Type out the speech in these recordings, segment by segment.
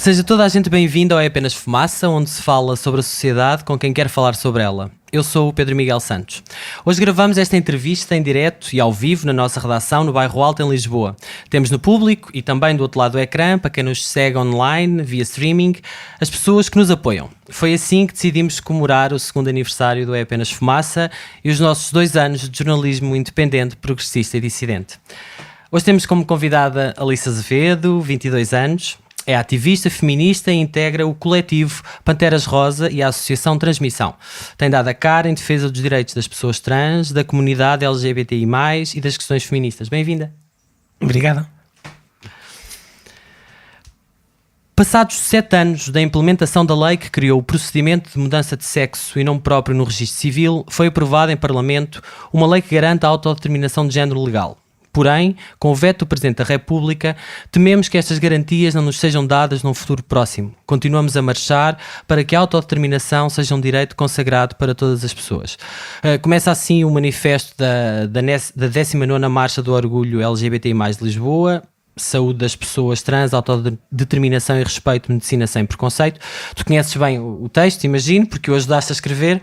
Seja toda a gente bem-vinda ao É Apenas Fumaça, onde se fala sobre a sociedade com quem quer falar sobre ela. Eu sou o Pedro Miguel Santos. Hoje gravamos esta entrevista em direto e ao vivo na nossa redação no Bairro Alto, em Lisboa. Temos no público e também do outro lado do ecrã, para quem nos segue online, via streaming, as pessoas que nos apoiam. Foi assim que decidimos comemorar o segundo aniversário do É Apenas Fumaça e os nossos 2 anos de jornalismo independente, progressista e dissidente. Hoje temos como convidada Alice Azevedo, 22 anos. É ativista, feminista e integra o coletivo Panteras Rosa e a Associação Transmissão. Tem dado a cara em defesa dos direitos das pessoas trans, da comunidade LGBTI+, e das questões feministas. Bem-vinda. Obrigada. Passados 7 anos da implementação da lei que criou o procedimento de mudança de sexo e nome próprio no registro civil, foi aprovada em Parlamento uma lei que garante a autodeterminação de género legal. Porém, com o veto do Presidente da República, tememos que estas garantias não nos sejam dadas num futuro próximo. Continuamos a marchar para que a autodeterminação seja um direito consagrado para todas as pessoas. Começa assim o manifesto da 19ª Marcha do Orgulho LGBTI+, de Lisboa. Saúde das pessoas trans, autodeterminação e respeito, medicina sem preconceito. Tu conheces bem o texto, imagino, porque o ajudaste a escrever.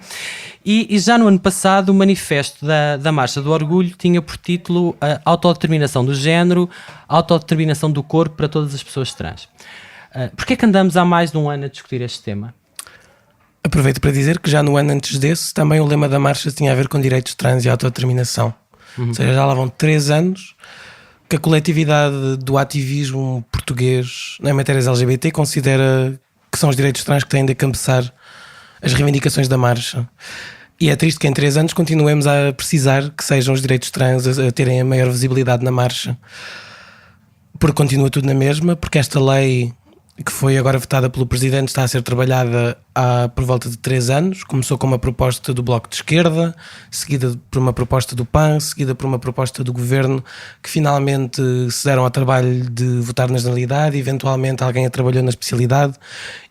E já no ano passado o manifesto da Marcha do Orgulho tinha por título a autodeterminação do género, autodeterminação do corpo para todas as pessoas trans. Porquê é que andamos há mais de um ano a discutir este tema? Aproveito para dizer que já no ano antes desse também o lema da marcha tinha a ver com direitos trans e autodeterminação. Ou seja, já lá vão 3 anos que a coletividade do ativismo português em matérias LGBT considera que são os direitos trans que têm de encabeçar as reivindicações da marcha. E é triste que em 3 anos continuemos a precisar que sejam os direitos trans a terem a maior visibilidade na marcha. Porque continua tudo na mesma, porque esta lei que foi agora votada pelo Presidente está a ser trabalhada há por volta de 3 anos. Começou com uma proposta do Bloco de Esquerda, seguida por uma proposta do PAN, seguida por uma proposta do Governo, que finalmente se deram ao trabalho de votar na generalidade. Eventualmente alguém a trabalhou na especialidade.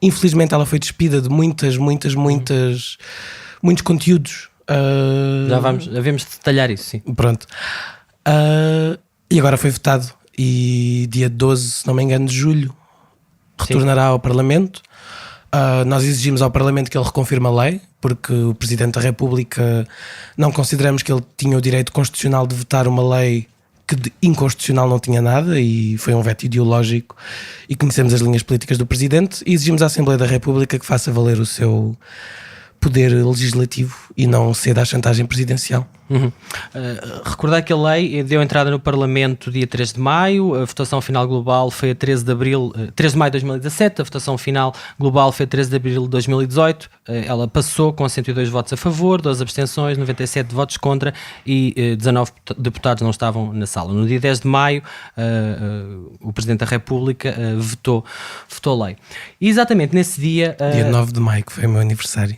Infelizmente ela foi despida de muitos conteúdos. Já havemos de detalhar isso, sim. Pronto. E agora foi votado. E dia 12, se não me engano, de julho, retornará ao Parlamento. Nós exigimos ao Parlamento que ele reconfirme a lei, porque o Presidente da República, não consideramos que ele tinha o direito constitucional de vetar uma lei que de inconstitucional não tinha nada, e foi um veto ideológico, e conhecemos as linhas políticas do Presidente, e exigimos à Assembleia da República que faça valer o seu poder legislativo e não ceda à chantagem presidencial. Recordar que a lei deu entrada no Parlamento dia 3 de maio, a votação final global foi a 13 de maio de 2017, a votação final global foi a 13 de abril de 2018, ela passou com 102 votos a favor, 12 abstenções, 97 votos contra e 19 deputados não estavam na sala. No dia 10 de maio, o Presidente da República votou a lei. E exatamente nesse dia... Dia 9 de maio, que foi o meu aniversário.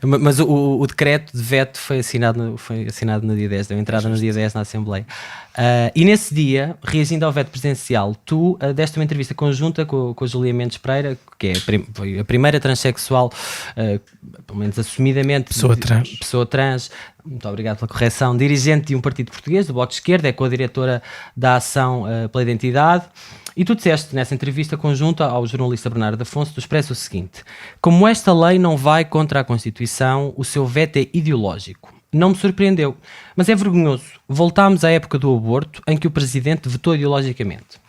Mas o decreto de veto foi assinado no dia 10, deu entrada no dia 10 na Assembleia. E nesse dia, reagindo ao veto presidencial, tu deste uma entrevista conjunta com a Julia Mendes Pereira, que foi a primeira transexual, pelo menos assumidamente, pessoa trans, muito obrigado pela correção, dirigente de um partido português, do Bloco de Esquerda, é co-diretora da Ação pela Identidade. E tu disseste nessa entrevista conjunta ao jornalista Bernardo Afonso do Expresso o seguinte: como esta lei não vai contra a Constituição, o seu veto é ideológico. Não me surpreendeu, mas é vergonhoso. Voltámos à época do aborto, em que o Presidente vetou ideologicamente.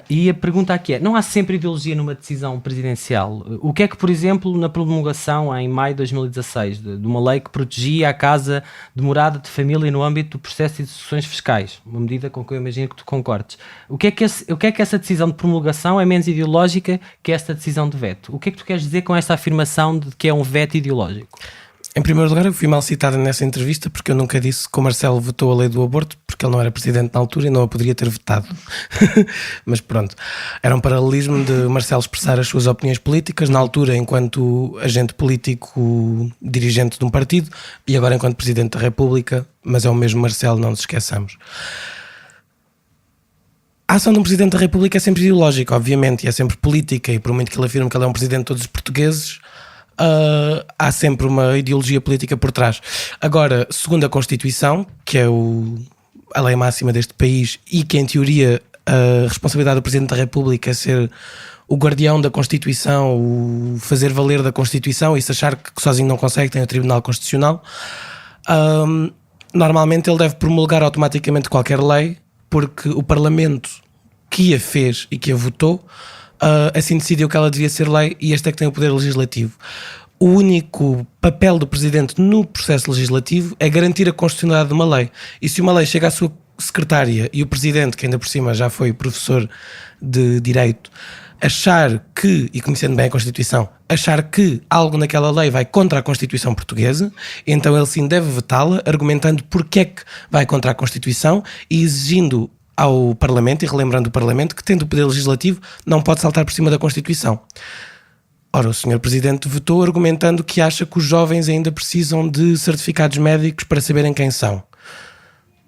E a pergunta aqui é, não há sempre ideologia numa decisão presidencial? O que é que, por exemplo, na promulgação em maio de 2016 de uma lei que protegia a casa de morada de família no âmbito do processo de execuções fiscais, uma medida com que eu imagino que tu concordes, o que é que essa decisão de promulgação é menos ideológica que esta decisão de veto? O que é que tu queres dizer com esta afirmação de que é um veto ideológico? Em primeiro lugar, eu fui mal citada nessa entrevista porque eu nunca disse que o Marcelo votou a lei do aborto, porque ele não era presidente na altura e não a poderia ter vetado. Mas pronto, era um paralelismo de Marcelo expressar as suas opiniões políticas na altura enquanto agente político dirigente de um partido e agora enquanto presidente da República, mas é o mesmo Marcelo, não nos esqueçamos. A ação de um presidente da República é sempre ideológica, obviamente, e é sempre política, e por muito que ele afirme que ele é um presidente de todos os portugueses, há sempre uma ideologia política por trás. Agora, segundo a Constituição, que é a lei máxima deste país e que em teoria a responsabilidade do Presidente da República é ser o guardião da Constituição, o fazer valer da Constituição, e se achar que sozinho não consegue, tem o Tribunal Constitucional. Normalmente ele deve promulgar automaticamente qualquer lei, porque o Parlamento que a fez e que a votou, assim decidiu que ela devia ser lei, e este é que tem o poder legislativo. O único papel do Presidente no processo legislativo é garantir a constitucionalidade de uma lei. E se uma lei chega à sua secretária e o Presidente, que ainda por cima já foi professor de Direito, achar que, e conhecendo bem a Constituição, achar que algo naquela lei vai contra a Constituição portuguesa, então ele sim deve vetá-la, argumentando porque é que vai contra a Constituição e exigindo ao Parlamento, e relembrando o Parlamento, que tendo o poder legislativo não pode saltar por cima da Constituição. Ora, o Sr. Presidente votou argumentando que acha que os jovens ainda precisam de certificados médicos para saberem quem são.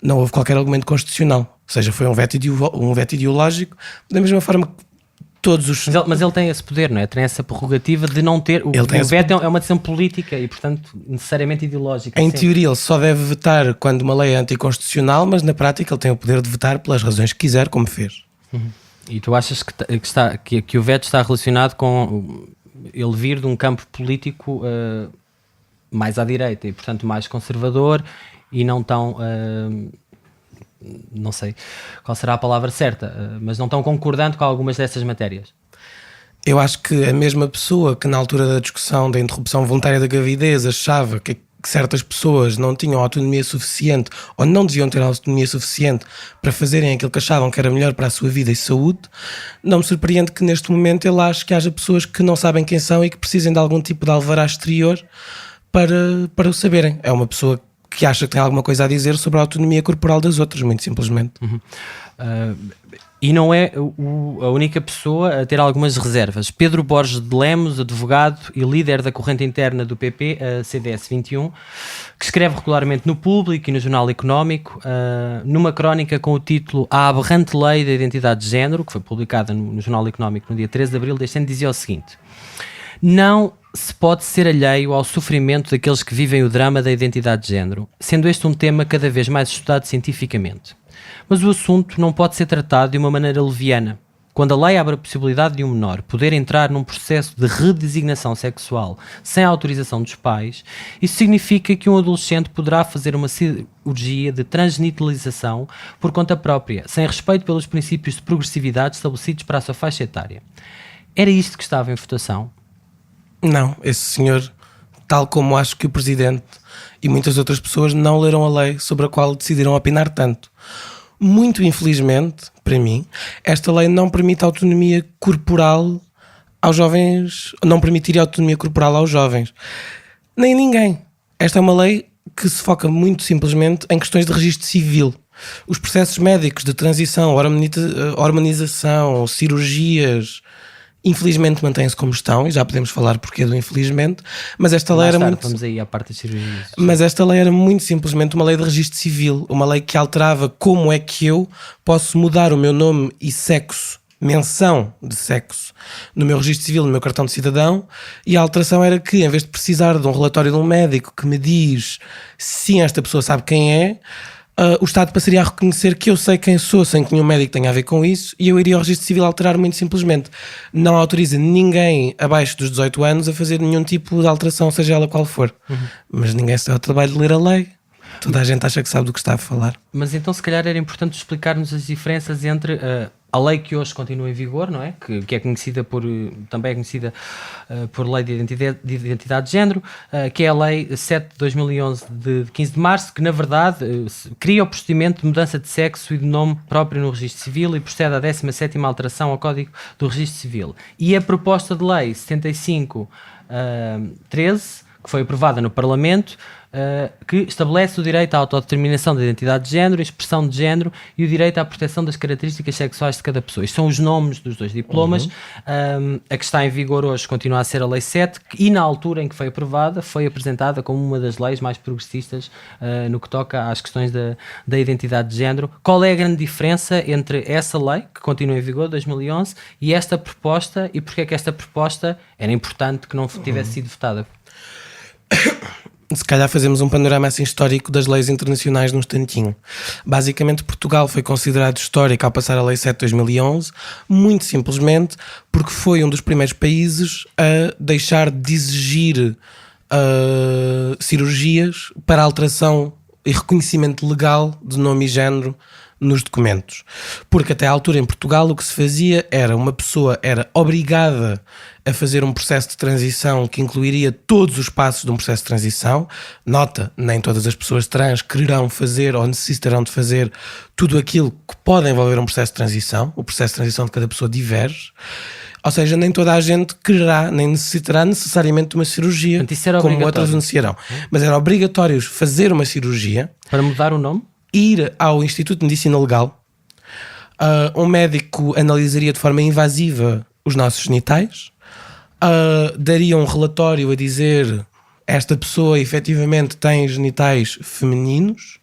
Não houve qualquer argumento constitucional, ou seja, foi um veto ideológico, da mesma forma que todos os... Mas ele tem esse poder, não é? Tem essa prerrogativa de não ter... O veto é uma decisão política e, portanto, necessariamente ideológica. Em teoria, ele só deve vetar quando uma lei é anticonstitucional, mas na prática ele tem o poder de vetar pelas razões que quiser, como fez. E tu achas que o veto está relacionado com ele vir de um campo político mais à direita e, portanto, mais conservador e não tão... não sei qual será a palavra certa, mas não tão concordante com algumas dessas matérias? Eu acho que a mesma pessoa que na altura da discussão da interrupção voluntária da gravidez achava que certas pessoas não tinham autonomia suficiente ou não deviam ter autonomia suficiente para fazerem aquilo que achavam que era melhor para a sua vida e saúde, não me surpreende que neste momento ele ache que haja pessoas que não sabem quem são e que precisem de algum tipo de alvará exterior para o saberem. É uma pessoa que acha que tem alguma coisa a dizer sobre a autonomia corporal das outras, muito simplesmente. E não é a única pessoa a ter algumas reservas. Pedro Borges de Lemos, advogado e líder da corrente interna do PP, a CDS 21, que escreve regularmente no Público e no Jornal Económico, numa crónica com o título A Aberrante Lei da Identidade de Género, que foi publicada no Jornal Económico no dia 13 de abril deste ano, dizia o seguinte: não se pode ser alheio ao sofrimento daqueles que vivem o drama da identidade de género, sendo este um tema cada vez mais estudado cientificamente. Mas o assunto não pode ser tratado de uma maneira leviana. Quando a lei abre a possibilidade de um menor poder entrar num processo de redesignação sexual sem a autorização dos pais, isso significa que um adolescente poderá fazer uma cirurgia de transgenitalização por conta própria, sem respeito pelos princípios de progressividade estabelecidos para a sua faixa etária. Era isto que estava em votação? Não, esse senhor, tal como acho que o Presidente e muitas outras pessoas não leram a lei sobre a qual decidiram opinar tanto. Muito infelizmente, para mim, esta lei não permite autonomia corporal aos jovens, não permitiria autonomia corporal aos jovens, nem ninguém. Esta é uma lei que se foca muito simplesmente em questões de registro civil. Os processos médicos de transição, hormonização, cirurgias, infelizmente mantém-se como estão, e já podemos falar porquê do infelizmente, mas esta lei era muito... Vamos aí à parte das cirurgias. Mas esta lei era muito simplesmente uma lei de registro civil, uma lei que alterava como é que eu posso mudar o meu nome e sexo, menção de sexo, no meu registro civil, no meu cartão de cidadão, e a alteração era que, em vez de precisar de um relatório de um médico que me diz se esta pessoa sabe quem é, o Estado passaria a reconhecer que eu sei quem sou sem que nenhum médico tenha a ver com isso, e eu iria ao registro civil alterar muito simplesmente. Não autoriza ninguém abaixo dos 18 anos a fazer nenhum tipo de alteração, seja ela qual for. Mas ninguém se dá o trabalho de ler a lei. Toda a gente acha que sabe do que está a falar. Mas então se calhar era importante explicar-nos as diferenças entre a lei que hoje continua em vigor, não é? Que é conhecida também é conhecida por Lei de Identidade de Género, que é a Lei 7 de 2011 de 15 de março, que na verdade cria o procedimento de mudança de sexo e de nome próprio no Registro Civil e procede à 17ª alteração ao Código do Registro Civil. E a proposta de Lei 75-13, que foi aprovada no Parlamento, que estabelece o direito à autodeterminação da identidade de género, expressão de género e o direito à proteção das características sexuais de cada pessoa. Isto são os nomes dos dois diplomas. A que está em vigor hoje continua a ser a Lei 7 e na altura em que foi aprovada foi apresentada como uma das leis mais progressistas no que toca às questões da identidade de género. Qual é a grande diferença entre essa lei, que continua em vigor, 2011, e esta proposta, e porque é que esta proposta era importante que não tivesse sido votada? se calhar fazemos um panorama assim histórico das leis internacionais num instantinho. Basicamente, Portugal foi considerado histórico ao passar a Lei 7 de 2011, muito simplesmente porque foi um dos primeiros países a deixar de exigir cirurgias para alteração e reconhecimento legal de nome e género nos documentos. Porque até à altura em Portugal o que se fazia era uma pessoa era obrigada a fazer um processo de transição que incluiria todos os passos de um processo de transição. Nota, nem todas as pessoas trans quererão fazer ou necessitarão de fazer tudo aquilo que pode envolver um processo de transição. O processo de transição de cada pessoa diverge. Ou seja, nem toda a gente quererá, nem necessitará necessariamente de uma cirurgia, como outras anunciarão. Mas era obrigatório fazer uma cirurgia. Para mudar o nome? Ir ao Instituto de Medicina Legal. Um médico analisaria de forma invasiva os nossos genitais. Daria um relatório a dizer esta pessoa efetivamente tem genitais femininos.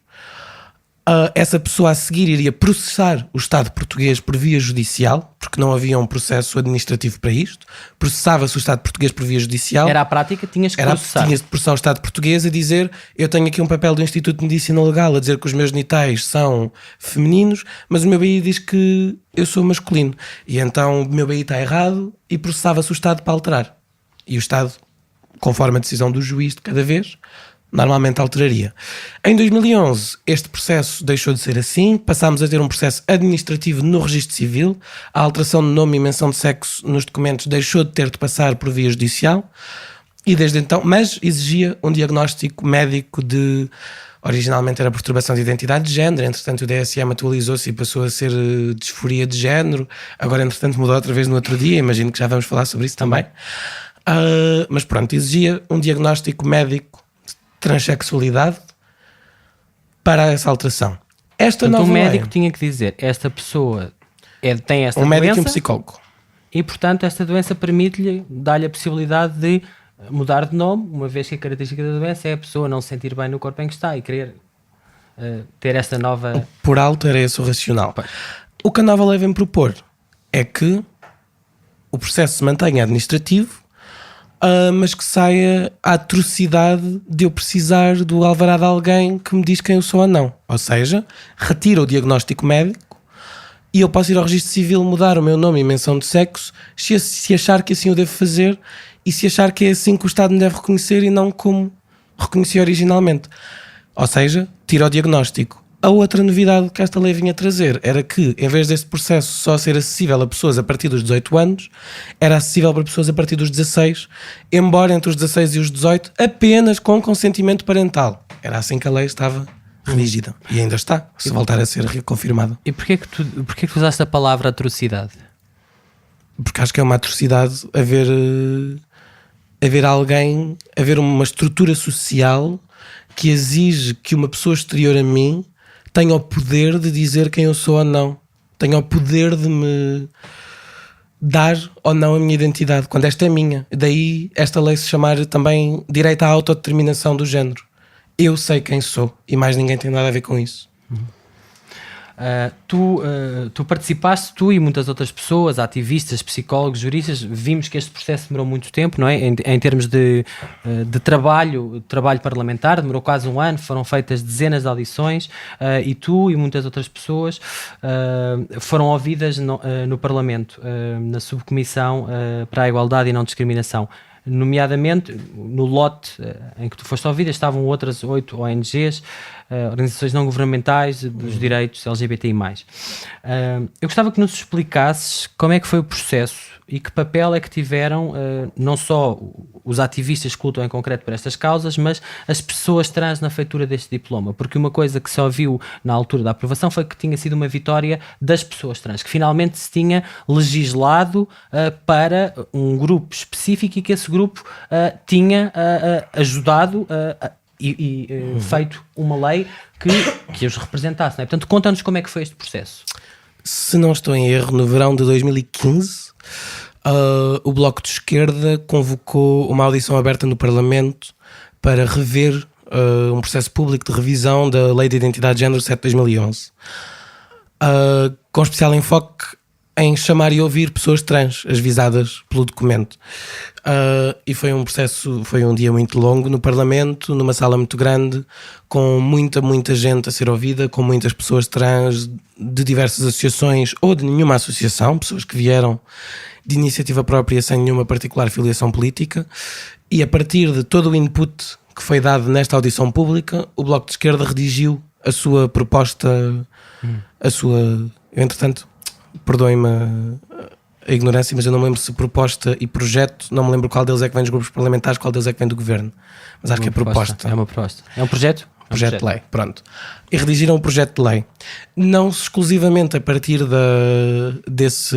Essa pessoa a seguir iria processar o Estado português por via judicial, porque não havia um processo administrativo para isto. Processava-se o Estado português por via judicial. Era a prática, tinhas que processar. Tinhas de processar o Estado português a dizer eu tenho aqui um papel do Instituto de Medicina Legal a dizer que os meus genitais são femininos, mas o meu BI diz que eu sou masculino. E então o meu BI está errado e processava-se o Estado para alterar. E o Estado, conforme a decisão do juiz de cada vez, normalmente alteraria. Em 2011, este processo deixou de ser assim, passámos a ter um processo administrativo no registro civil, a alteração de nome e menção de sexo nos documentos deixou de ter de passar por via judicial, e desde então, mas exigia um diagnóstico médico de, originalmente era perturbação de identidade de género, entretanto o DSM atualizou-se e passou a ser disforia de género, agora entretanto mudou outra vez no outro dia, imagino que já vamos falar sobre isso também. Mas pronto, exigia um diagnóstico médico transexualidade para essa alteração. Esta nova nova lei, médico lei, tinha que dizer esta pessoa tem esta doença. Um médico e um psicólogo. E portanto esta doença permite-lhe, dá-lhe a possibilidade de mudar de nome, uma vez que a característica da doença é a pessoa não se sentir bem no corpo em que está e querer ter esta nova... Por alto era esse o racional. Pois. O que a nova lei vem propor é que o processo se mantenha administrativo, mas que saia a atrocidade de eu precisar do alvará de alguém que me diz quem eu sou ou não. Ou seja, retira o diagnóstico médico e eu posso ir ao registro civil mudar o meu nome e menção de sexo se achar que assim eu devo fazer e se achar que é assim que o Estado me deve reconhecer e não como reconheci originalmente. Ou seja, tira o diagnóstico. A outra novidade que esta lei vinha trazer era que, em vez deste processo só ser acessível a pessoas a partir dos 18 anos, era acessível para pessoas a partir dos 16, embora entre os 16 e os 18, apenas com consentimento parental. Era assim que a lei estava rígida. E ainda está, se voltar a ser reconfirmada. E porquê que tu usaste a palavra atrocidade? Porque acho que é uma atrocidade haver alguém, haver uma estrutura social que exige que uma pessoa exterior a mim tenho o poder de dizer quem eu sou ou não. Tenho o poder de me dar ou não a minha identidade, quando esta é minha. Daí esta lei se chamar também direito à autodeterminação do género. Eu sei quem sou e mais ninguém tem nada a ver com isso. Tu participaste, tu e muitas outras pessoas, ativistas, psicólogos, juristas, vimos que este processo demorou muito tempo, não é? Em termos de trabalho parlamentar, demorou quase um ano, foram feitas dezenas de audições, e tu e muitas outras pessoas foram ouvidas no Parlamento, na subcomissão para a igualdade e não discriminação. Nomeadamente, no lote em que tu foste ouvida, estavam outras 8 ONGs, organizações não governamentais dos direitos LGBTI+. Eu gostava que nos explicasses como é que foi o processo e que papel é que tiveram não só os ativistas que lutam em concreto por estas causas, mas as pessoas trans na feitura deste diploma, porque uma coisa que se ouviu na altura da aprovação foi que tinha sido uma vitória das pessoas trans, que finalmente se tinha legislado para um grupo específico e que esse grupo tinha ajudado e feito uma lei que os representasse, não é? Portanto, conta-nos como é que foi este processo. Se não estou em erro, no verão de 2015, o Bloco de Esquerda convocou uma audição aberta no Parlamento para rever um processo público de revisão da Lei de Identidade de Género 7 de 2011, com especial enfoque em chamar e ouvir pessoas trans, as visadas pelo documento. E foi um processo, foi um dia muito longo no Parlamento, numa sala muito grande, com muita gente a ser ouvida, com muitas pessoas trans de diversas associações ou de nenhuma associação, pessoas que vieram de iniciativa própria sem nenhuma particular filiação política. E a partir de todo o input que foi dado nesta audição pública, o Bloco de Esquerda redigiu a sua proposta, eu, entretanto, perdoem-me a ignorância, mas eu não me lembro se proposta e projeto, não me lembro qual deles é que vem dos grupos parlamentares, qual deles é que vem do governo, mas acho que é proposta. É uma proposta. É um projeto? Projeto de lei, pronto. E redigiram um projeto de lei. Não exclusivamente a partir desse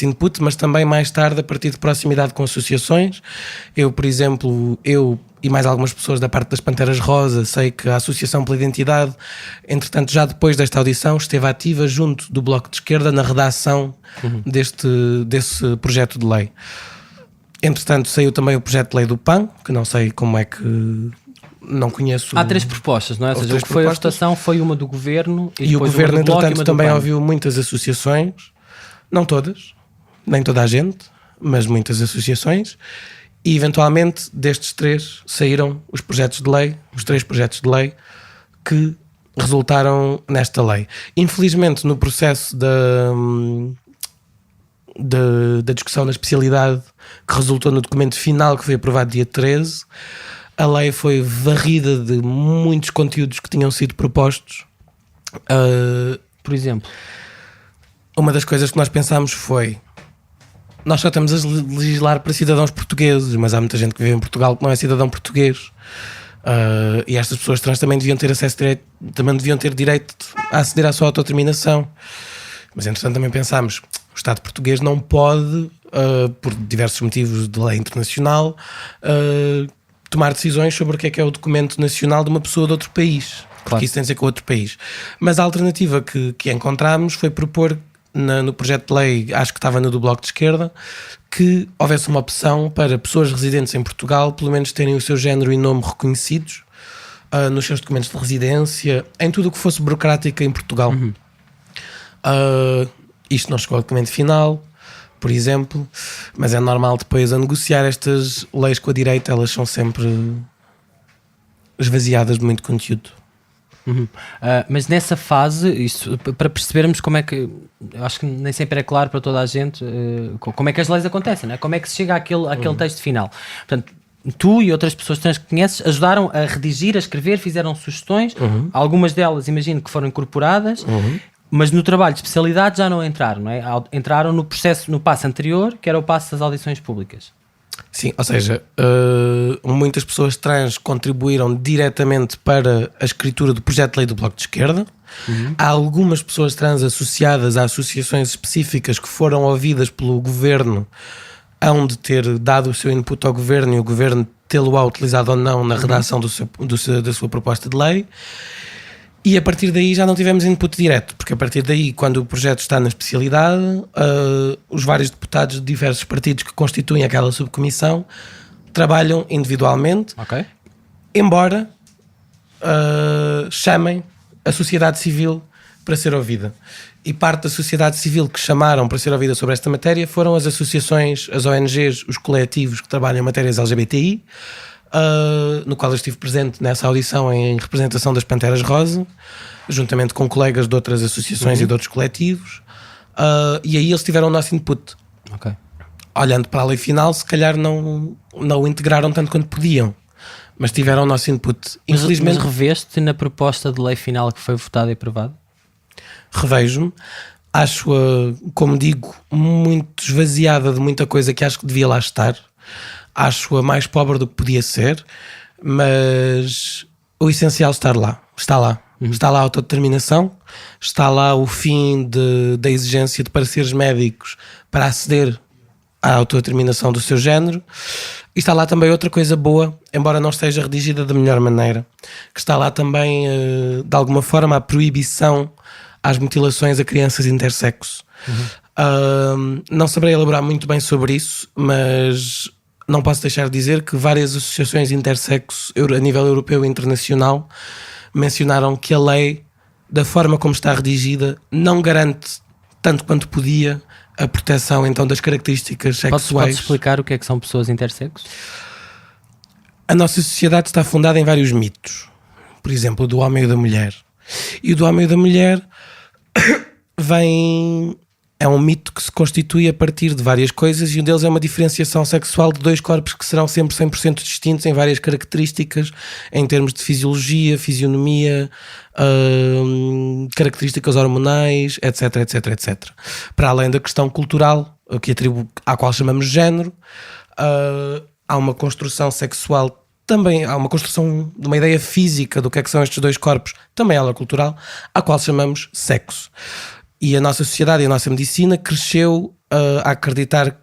input, mas também mais tarde a partir de proximidade com associações. Eu, por exemplo, e mais algumas pessoas da parte das Panteras Rosa, sei que a Associação pela Identidade, entretanto, já depois desta audição, esteve ativa junto do Bloco de Esquerda na redação desse projeto de lei. Entretanto, saiu também o projeto de lei do PAN, que não sei como é que... Não conheço. Há 3 propostas, não é? Ou seja, o que foi a votação foi uma do governo e o governo, entretanto, também ouviu muitas associações, não todas, nem toda a gente, mas muitas associações, e eventualmente destes 3 saíram os projetos de lei, os 3 projetos de lei que resultaram nesta lei. Infelizmente, no processo da discussão da especialidade que resultou no documento final que foi aprovado dia 13, a lei foi varrida de muitos conteúdos que tinham sido propostos. Por exemplo, uma das coisas que nós pensámos foi: nós só estamos a legislar para cidadãos portugueses, mas há muita gente que vive em Portugal que não é cidadão português. E estas pessoas trans também deviam ter também deviam ter direito a aceder à sua autodeterminação. Mas entretanto também pensámos: o Estado português não pode, por diversos motivos de lei internacional, tomar decisões sobre o que é o documento nacional de uma pessoa de outro país, porque isso tem a dizer com outro país. Mas a alternativa que encontramos foi propor no projeto de lei, acho que estava no do Bloco de Esquerda, que houvesse uma opção para pessoas residentes em Portugal pelo menos terem o seu género e nome reconhecidos nos seus documentos de residência, em tudo o que fosse burocrático em Portugal. Isto não chegou ao documento final, por exemplo, mas é normal depois a negociar estas leis com a direita, elas são sempre esvaziadas de muito conteúdo. Mas nessa fase, isso, para percebermos como é que, acho que nem sempre é claro para toda a gente como é que as leis acontecem, não é? Como é que se chega àquele texto final. Portanto, tu e outras pessoas trans que conheces ajudaram a redigir, a escrever, fizeram sugestões, algumas delas imagino que foram incorporadas, mas no trabalho de especialidade já não entraram, não é? Entraram no processo, no passo anterior, que era o passo das audições públicas. Sim, ou seja, muitas pessoas trans contribuíram diretamente para a escritura do projeto de lei do Bloco de Esquerda. Há algumas pessoas trans associadas a associações específicas que foram ouvidas pelo governo, hão de ter dado o seu input ao governo e o governo tê-lo-á utilizado ou não na redação da sua proposta de lei. E a partir daí já não tivemos input direto, porque a partir daí, quando o projeto está na especialidade, os vários deputados de diversos partidos que constituem aquela subcomissão trabalham individualmente, embora chamem a sociedade civil para ser ouvida. E parte da sociedade civil que chamaram para ser ouvida sobre esta matéria foram as associações, as ONGs, os coletivos que trabalham em matérias LGBTI, no qual eu estive presente nessa audição em representação das Panteras Rosa, juntamente com colegas de outras associações e de outros coletivos, e aí eles tiveram o nosso input. Olhando para a lei final, se calhar não o integraram tanto quanto podiam, mas tiveram o nosso input. Infelizmente, mas reveste na proposta de lei final que foi votada e aprovada? Revejo-me. Acho-a, como digo, muito esvaziada de muita coisa que acho que devia lá estar. Acho-a mais pobre do que podia ser, mas o essencial está lá. Está lá a autodeterminação, está lá o fim da exigência de pareceres médicos para aceder à autodeterminação do seu género, e está lá também outra coisa boa, embora não esteja redigida da melhor maneira, que está lá também, de alguma forma, a proibição às mutilações a crianças intersexo. Não saberei elaborar muito bem sobre isso, mas não posso deixar de dizer que várias associações intersexo a nível europeu e internacional mencionaram que a lei, da forma como está redigida, não garante tanto quanto podia, a proteção então das características sexuais. Podes explicar o que é que são pessoas intersexos? A nossa sociedade está fundada em vários mitos. Por exemplo, o do homem e da mulher. E o do homem e da mulher é um mito que se constitui a partir de várias coisas, e um deles é uma diferenciação sexual de dois corpos que serão sempre 100% distintos em várias características, em termos de fisiologia, fisionomia, características hormonais, etc, etc, etc. Para além da questão cultural, à qual chamamos género, há uma construção sexual, também há uma construção de uma ideia física do que é que são estes dois corpos, também ela cultural, à qual chamamos sexo. E a nossa sociedade e a nossa medicina cresceu a acreditar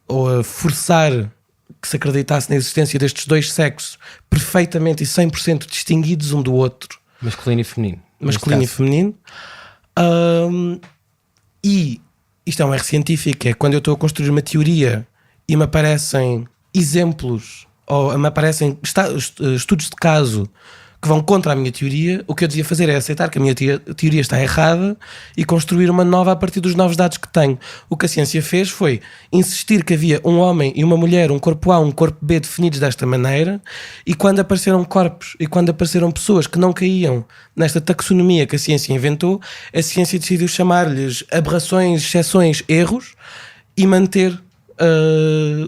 ou a forçar que se acreditasse na existência destes dois sexos perfeitamente e 100% distinguidos um do outro. Masculino e feminino. Masculino e feminino. E isto é um erro científico, é quando eu estou a construir uma teoria e me aparecem exemplos ou me aparecem estudos de caso que vão contra a minha teoria, o que eu devia fazer é aceitar que a minha teoria está errada e construir uma nova a partir dos novos dados que tenho. O que a ciência fez foi insistir que havia um homem e uma mulher, um corpo A, um corpo B definidos desta maneira, e quando apareceram corpos e quando apareceram pessoas que não caíam nesta taxonomia que a ciência inventou, a ciência decidiu chamar-lhes aberrações, exceções, erros, e manter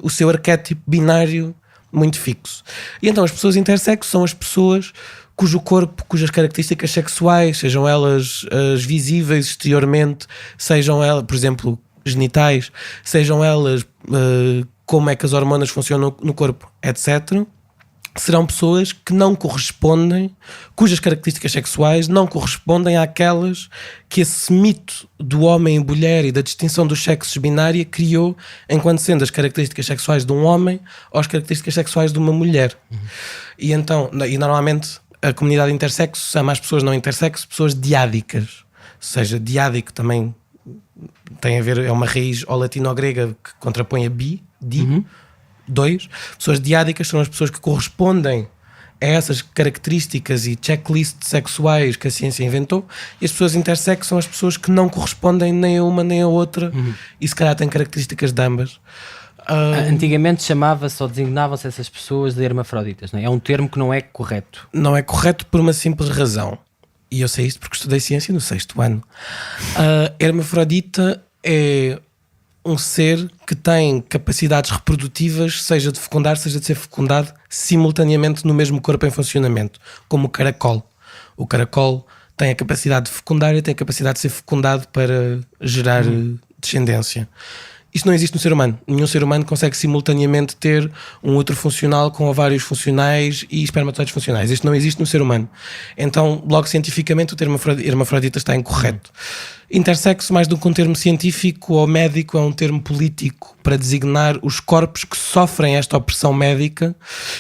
o seu arquétipo binário muito fixo. E então as pessoas intersexo são as pessoas cujo corpo, cujas características sexuais, sejam elas visíveis exteriormente, sejam elas, por exemplo, genitais, sejam elas como é que as hormonas funcionam no corpo, etc., serão pessoas que não correspondem, cujas características sexuais não correspondem àquelas que esse mito do homem e mulher e da distinção dos sexos binária criou enquanto sendo as características sexuais de um homem ou as características sexuais de uma mulher. E então, e normalmente a comunidade intersexo chama as pessoas não intersexo pessoas diádicas. Ou seja, diádico também tem a ver, é uma raiz ou latino-grega que contrapõe a bi, di. Dois, pessoas diádicas são as pessoas que correspondem a essas características e checklists sexuais que a ciência inventou, e as pessoas intersexo são as pessoas que não correspondem nem a uma nem a outra, e se calhar têm características de ambas. Antigamente chamava-se ou designavam-se essas pessoas de hermafroditas, não é? É um termo que não é correto. Não é correto por uma simples razão, e eu sei isto porque estudei ciência no 6º ano. Hermafrodita é um ser que tem capacidades reprodutivas, seja de fecundar, seja de ser fecundado, simultaneamente no mesmo corpo em funcionamento, como o caracol. O caracol tem a capacidade de fecundar e tem a capacidade de ser fecundado para gerar descendência. Isto não existe no ser humano. Nenhum ser humano consegue simultaneamente ter um útero funcional com ovários funcionais e espermatozoides funcionais. Isto não existe no ser humano. Então, logo cientificamente, o termo hermafrodita está incorreto. Intersexo, mais do que um termo científico ou médico, é um termo político para designar os corpos que sofrem esta opressão médica,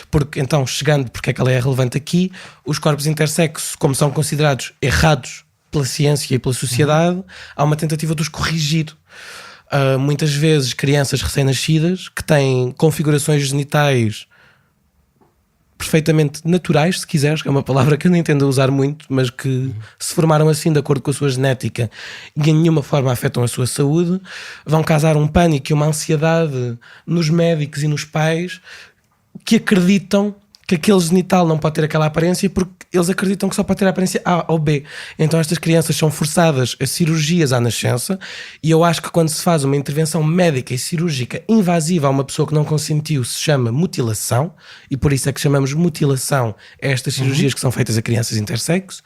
porque então, chegando, porque é que ela é relevante aqui, os corpos intersexo, como são considerados errados pela ciência e pela sociedade, há uma tentativa de os corrigir. Muitas vezes crianças recém-nascidas que têm configurações genitais perfeitamente naturais, se quiseres, que é uma palavra que eu não entendo usar muito, mas que se formaram assim de acordo com a sua genética e de nenhuma forma afetam a sua saúde, vão causar um pânico e uma ansiedade nos médicos e nos pais que acreditam que aquele genital não pode ter aquela aparência porque eles acreditam que só pode ter a aparência A ou B. Então estas crianças são forçadas a cirurgias à nascença, e eu acho que quando se faz uma intervenção médica e cirúrgica invasiva a uma pessoa que não consentiu, se chama mutilação, e por isso é que chamamos mutilação a estas cirurgias que são feitas a crianças intersexo.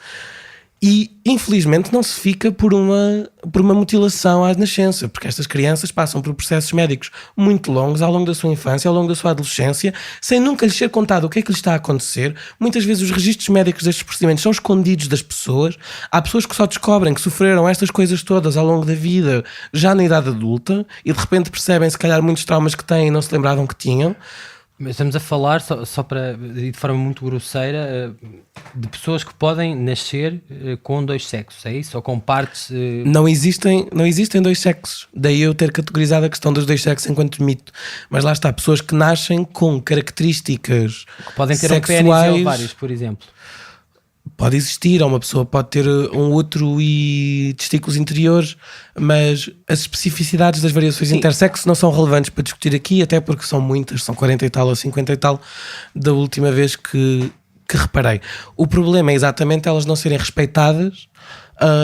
E, infelizmente, não se fica por uma mutilação à nascença, porque estas crianças passam por processos médicos muito longos ao longo da sua infância, ao longo da sua adolescência, sem nunca lhes ser contado o que é que lhes está a acontecer. Muitas vezes os registros médicos destes procedimentos são escondidos das pessoas. Há pessoas que só descobrem que sofreram estas coisas todas ao longo da vida, já na idade adulta, e de repente percebem, se calhar, muitos traumas que têm e não se lembravam que tinham. Estamos a falar, só para, de forma muito grosseira, de pessoas que podem nascer com dois sexos, é isso? Ou com partes... Não existem dois sexos. Daí eu ter categorizado a questão dos dois sexos enquanto mito. Mas lá está, pessoas que nascem com características que podem ter sexuais, um pênis e ovários, por exemplo. pode existir, ou uma pessoa pode ter um útero e testículos interiores, mas as especificidades das variações intersexo não são relevantes para discutir aqui, até porque são muitas, são 40 e tal ou 50 e tal da última vez que reparei. O problema é exatamente elas não serem respeitadas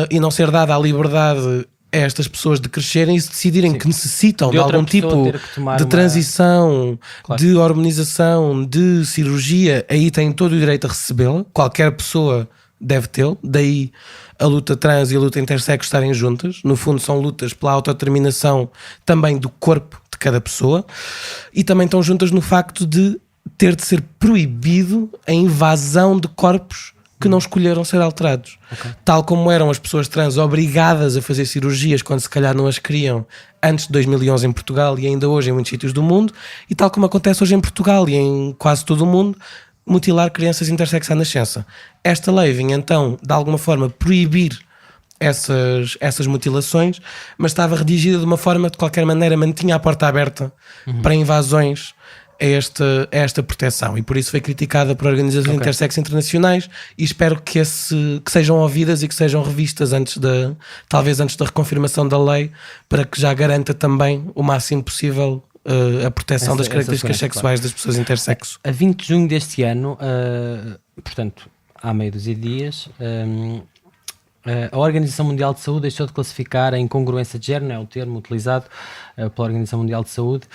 e não ser dada a liberdade a estas pessoas de crescerem e se decidirem que necessitam de algum tipo de transição, claro, de hormonização, de cirurgia, aí têm todo o direito a recebê-la. Qualquer pessoa deve tê-lo. Daí a luta trans e a luta intersexo estarem juntas. No fundo são lutas pela autodeterminação também do corpo de cada pessoa, e também estão juntas no facto de ter de ser proibido a invasão de corpos que não escolheram ser alterados. Okay. Tal como eram as pessoas trans obrigadas a fazer cirurgias quando se calhar não as queriam antes de 2011 em Portugal e ainda hoje em muitos sítios do mundo, e tal como acontece hoje em Portugal e em quase todo o mundo, mutilar crianças intersexo à nascença. Esta lei vinha então, de alguma forma, proibir essas mutilações, mas estava redigida de uma forma, de qualquer maneira, mantinha a porta aberta para invasões a esta proteção, e por isso foi criticada por organizações intersexo internacionais, e espero que sejam ouvidas e que sejam revistas talvez antes da reconfirmação da lei, para que já garanta também o máximo possível a proteção das características sexuais das pessoas intersexo. A 20 de junho deste ano, portanto há meio dúzia de dias, a Organização Mundial de Saúde deixou de classificar a incongruência de género, é o termo utilizado pela Organização Mundial de Saúde,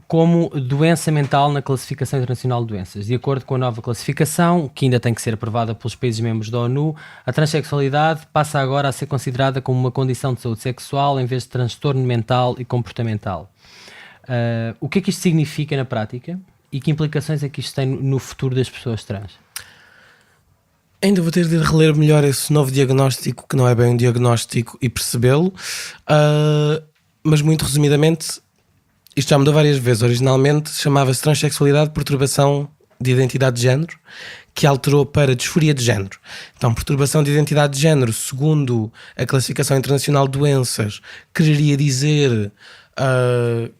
como doença mental na classificação internacional de doenças. De acordo com a nova classificação, que ainda tem que ser aprovada pelos países membros da ONU, a transexualidade passa agora a ser considerada como uma condição de saúde sexual em vez de transtorno mental e comportamental. O que é que isto significa na prática e que implicações é que isto tem no futuro das pessoas trans? Ainda vou ter de reler melhor esse novo diagnóstico, que não é bem um diagnóstico, e percebê-lo, mas muito resumidamente, isto já mudou várias vezes. Originalmente chamava-se transexualidade, perturbação de identidade de género, que alterou para disforia de género. Então, perturbação de identidade de género, segundo a Classificação Internacional de Doenças, quereria dizer,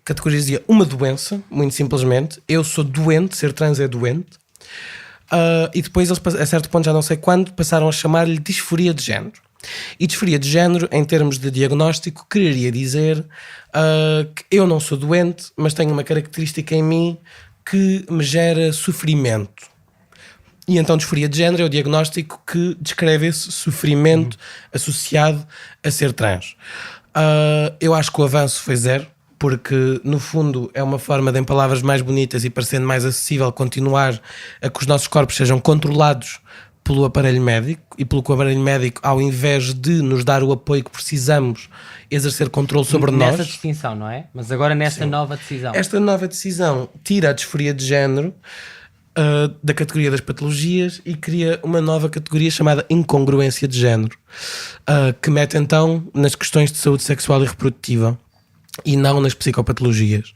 categorizia uma doença, muito simplesmente. Eu sou doente, ser trans é doente. E depois eles, a certo ponto, já não sei quando, passaram a chamar-lhe disforia de género. E disforia de género, em termos de diagnóstico, quereria dizer que eu não sou doente, mas tenho uma característica em mim que me gera sofrimento. E então disforia de género é o diagnóstico que descreve esse sofrimento associado a ser trans. Eu acho que o avanço foi zero, porque no fundo é uma forma de, em palavras mais bonitas e parecendo mais acessível, continuar a que os nossos corpos sejam controlados pelo aparelho médico, e pelo que o aparelho médico, ao invés de nos dar o apoio que precisamos, exercer controle sobre nós. Nessa distinção, não é? Mas agora nesta nova decisão. Esta nova decisão tira a disforia de género da categoria das patologias e cria uma nova categoria chamada incongruência de género, que mete então nas questões de saúde sexual e reprodutiva e não nas psicopatologias.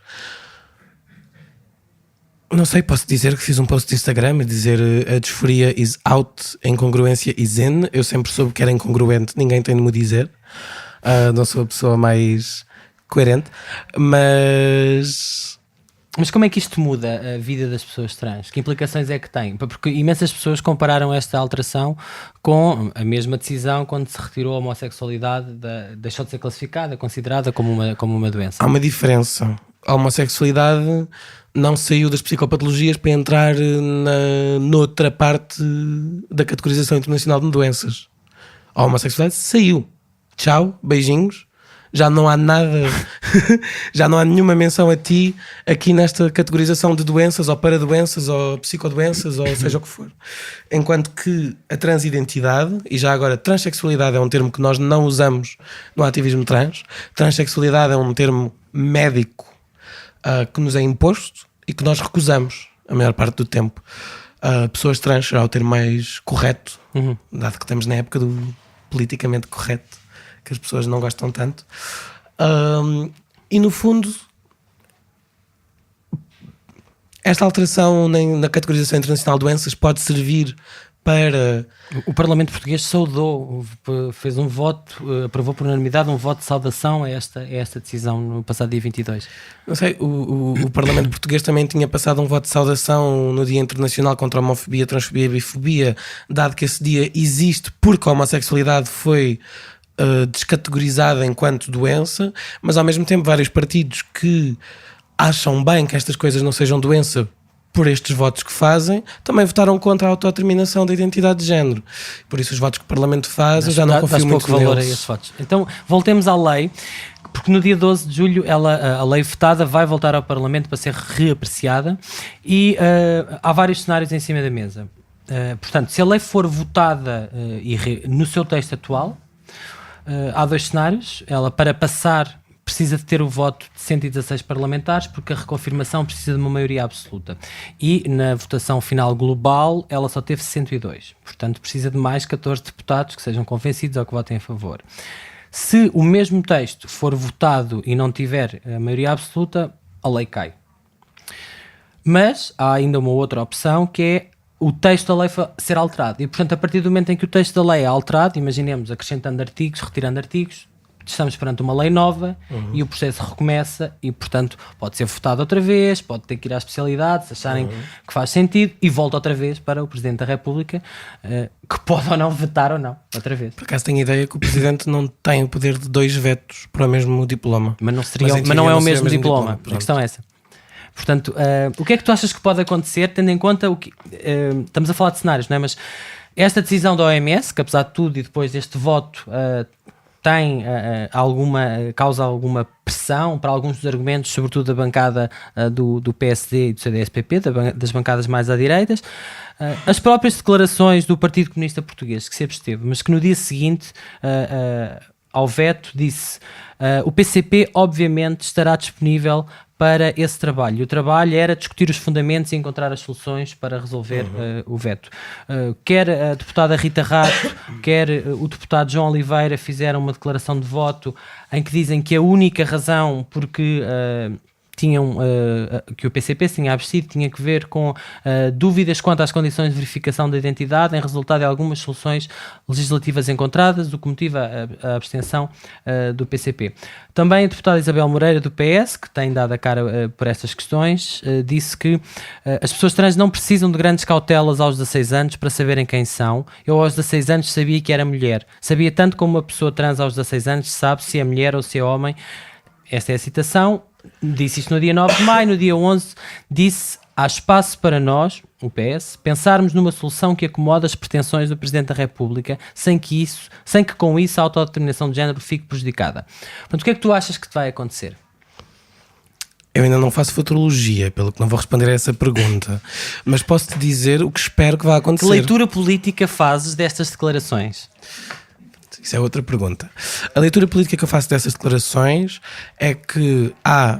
Não sei, posso dizer que fiz um post de Instagram a dizer a disforia is out, a incongruência is in. Eu sempre soube que era incongruente, ninguém tem de me dizer. Não sou a pessoa mais coerente, mas como é que isto muda a vida das pessoas trans? Que implicações é que tem? Porque imensas pessoas compararam esta alteração com a mesma decisão quando se retirou a homossexualidade, deixou de ser classificada, considerada como uma doença. Há uma diferença. A homossexualidade não saiu das psicopatologias para entrar noutra parte da categorização internacional de doenças. A homossexualidade saiu. Tchau, beijinhos. Já não há nada, já não há nenhuma menção a ti aqui nesta categorização de doenças, ou paradoenças, ou psicodoenças, ou seja o que for. Enquanto que a transidentidade, e já agora transexualidade é um termo que nós não usamos no ativismo trans, transexualidade é um termo médico que nos é imposto e que nós recusamos a maior parte do tempo. Pessoas trans será o termo mais correto, dado que estamos na época do politicamente correto, que as pessoas não gostam tanto. E no fundo, esta alteração na categorização internacional de doenças pode servir para... O Parlamento Português saudou, fez um voto, aprovou por unanimidade um voto de saudação a esta decisão no passado dia 22. Não sei, o Parlamento Português também tinha passado um voto de saudação no Dia Internacional contra a Homofobia, Transfobia e Bifobia, dado que esse dia existe porque a homossexualidade foi descategorizada enquanto doença, mas ao mesmo tempo vários partidos que acham bem que estas coisas não sejam doença por estes votos que fazem, também votaram contra a autodeterminação da identidade de género. Por isso os votos que o Parlamento faz, eu já não confio muito pouco valor neles. a esses votos. Então, voltemos à lei, porque no dia 12 de julho a lei votada vai voltar ao Parlamento para ser reapreciada e há vários cenários em cima da mesa. Portanto, se a lei for votada no seu texto atual, há dois cenários. Ela, para passar, precisa de ter o voto de 116 parlamentares, porque a reconfirmação precisa de uma maioria absoluta. E na votação final global, ela só teve 102. Portanto, precisa de mais 14 deputados que sejam convencidos ou que votem a favor. Se o mesmo texto for votado e não tiver a maioria absoluta, a lei cai. Mas há ainda uma outra opção, que é o texto da lei ser alterado. E, portanto, a partir do momento em que o texto da lei é alterado, imaginemos acrescentando artigos, retirando artigos, estamos perante uma lei nova e o processo recomeça e, portanto, pode ser votado outra vez, pode ter que ir às especialidades, acharem que faz sentido e volta outra vez para o Presidente da República, que pode ou não vetar ou não, outra vez. Por acaso tenho a ideia que o Presidente não tem o poder de 2 vetos para o mesmo diploma. Mas não é o mesmo diploma. A questão é essa. Portanto, o que é que tu achas que pode acontecer, tendo em conta o que... estamos a falar de cenários, não é? Mas esta decisão da OMS, que apesar de tudo e depois deste voto... causa alguma pressão para alguns dos argumentos, sobretudo da bancada do PSD e do CDS-PP, das bancadas mais à direita, as próprias declarações do Partido Comunista Português, que se absteve, mas que no dia seguinte ao veto disse o PCP obviamente estará disponível para esse trabalho. O trabalho era discutir os fundamentos e encontrar as soluções para resolver o veto. Quer a deputada Rita Rato, quer o deputado João Oliveira fizeram uma declaração de voto em que dizem que a única razão porque que o PCP se tinha abstido tinha que ver com dúvidas quanto às condições de verificação da identidade em resultado de algumas soluções legislativas encontradas, o que motiva a abstenção do PCP. Também a deputada Isabel Moreira do PS, que tem dado a cara por estas questões, disse que as pessoas trans não precisam de grandes cautelas aos 16 anos para saberem quem são. Eu aos 16 anos sabia que era mulher. Sabia tanto como uma pessoa trans aos 16 anos sabe se é mulher ou se é homem. Esta é a citação. Disse isto no dia 9 de maio, no dia 11 disse: há espaço para nós, o PS, pensarmos numa solução que acomode as pretensões do Presidente da República sem que com isso a autodeterminação de género fique prejudicada. Portanto, o que é que tu achas que vai acontecer? Eu ainda não faço futurologia, pelo que não vou responder a essa pergunta, mas posso-te dizer o que espero que vá acontecer. Que leitura política fazes destas declarações? Isso é outra pergunta. A leitura política que eu faço dessas declarações é que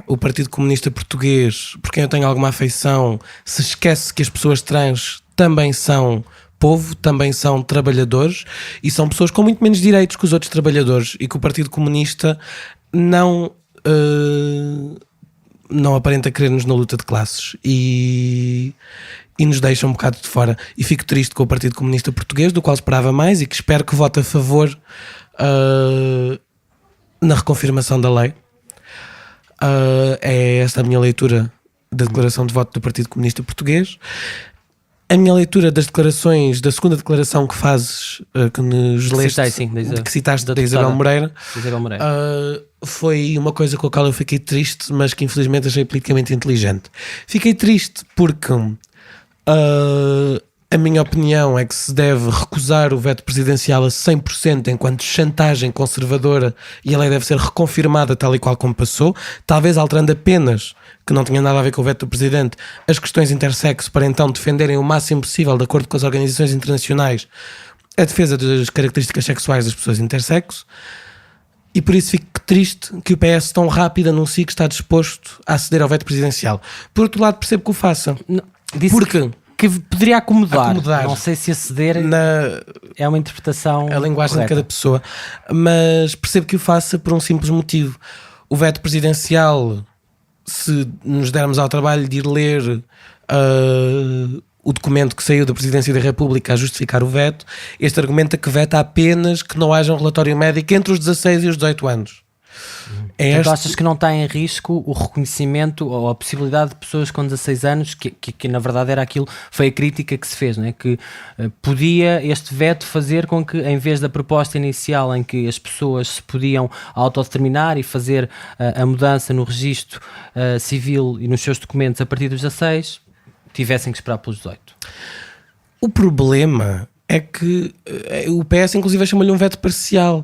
o Partido Comunista Português, por quem eu tenho alguma afeição, se esquece que as pessoas trans também são povo, também são trabalhadores e são pessoas com muito menos direitos que os outros trabalhadores e que o Partido Comunista não aparenta querer-nos na luta de classes e nos deixa um bocado de fora. E fico triste com o Partido Comunista Português, do qual esperava mais e que espero que vote a favor na reconfirmação da lei. É esta a minha leitura da declaração de voto do Partido Comunista Português. A minha leitura das declarações, da segunda declaração que fazes, que nos leste, que citaste da Isabel Moreira, foi uma coisa com a qual eu fiquei triste, mas que infelizmente achei politicamente inteligente. Fiquei triste porque a minha opinião é que se deve recusar o veto presidencial a 100% enquanto chantagem conservadora e a lei deve ser reconfirmada tal e qual como passou, talvez alterando apenas, que não tinha nada a ver com o veto do Presidente, as questões intersexo para então defenderem o máximo possível, de acordo com as organizações internacionais, a defesa das características sexuais das pessoas intersexo. E por isso fico triste que o PS tão rápido anuncie que está disposto a aceder ao veto presidencial. Por outro lado, percebo que o faça. Porque que poderia acomodar. Não sei se aceder é uma interpretação a linguagem correta de cada pessoa, mas percebo que o faça por um simples motivo. O veto presidencial, se nos dermos ao trabalho de ir ler o documento que saiu da Presidência da República a justificar o veto, este argumenta que veta apenas que não haja um relatório médico entre os 16 e os 18 anos. Tu achas que não está em risco o reconhecimento ou a possibilidade de pessoas com 16 anos, que na verdade era aquilo, foi a crítica que se fez, não é? Que podia este veto fazer com que, em vez da proposta inicial em que as pessoas se podiam autodeterminar e fazer a mudança no registro civil e nos seus documentos a partir dos 16, tivessem que esperar pelos 18? O problema é que o PS inclusive chama-lhe um veto parcial.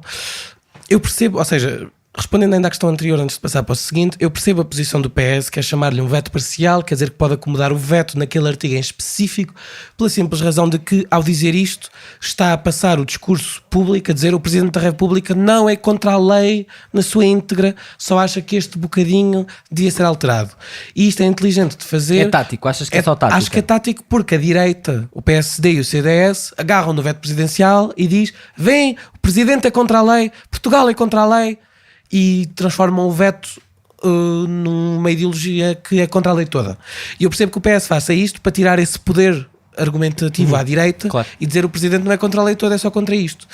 Eu percebo, ou seja, respondendo ainda à questão anterior, antes de passar para o seguinte, eu percebo a posição do PS, que é chamar-lhe um veto parcial, quer dizer que pode acomodar o veto naquele artigo em específico, pela simples razão de que, ao dizer isto, está a passar o discurso público a dizer o Presidente da República não é contra a lei na sua íntegra, só acha que este bocadinho devia ser alterado. E isto é inteligente de fazer. É tático, achas que é só tático? Acho que é tático porque a direita, o PSD e o CDS, agarram no veto presidencial e diz, vem, o Presidente é contra a lei, Portugal é contra a lei, e transformam o veto numa ideologia que é contra a lei toda. E eu percebo que o PS faça isto para tirar esse poder argumentativo à direita, claro, e dizer o Presidente não é contra a lei toda, é só contra isto.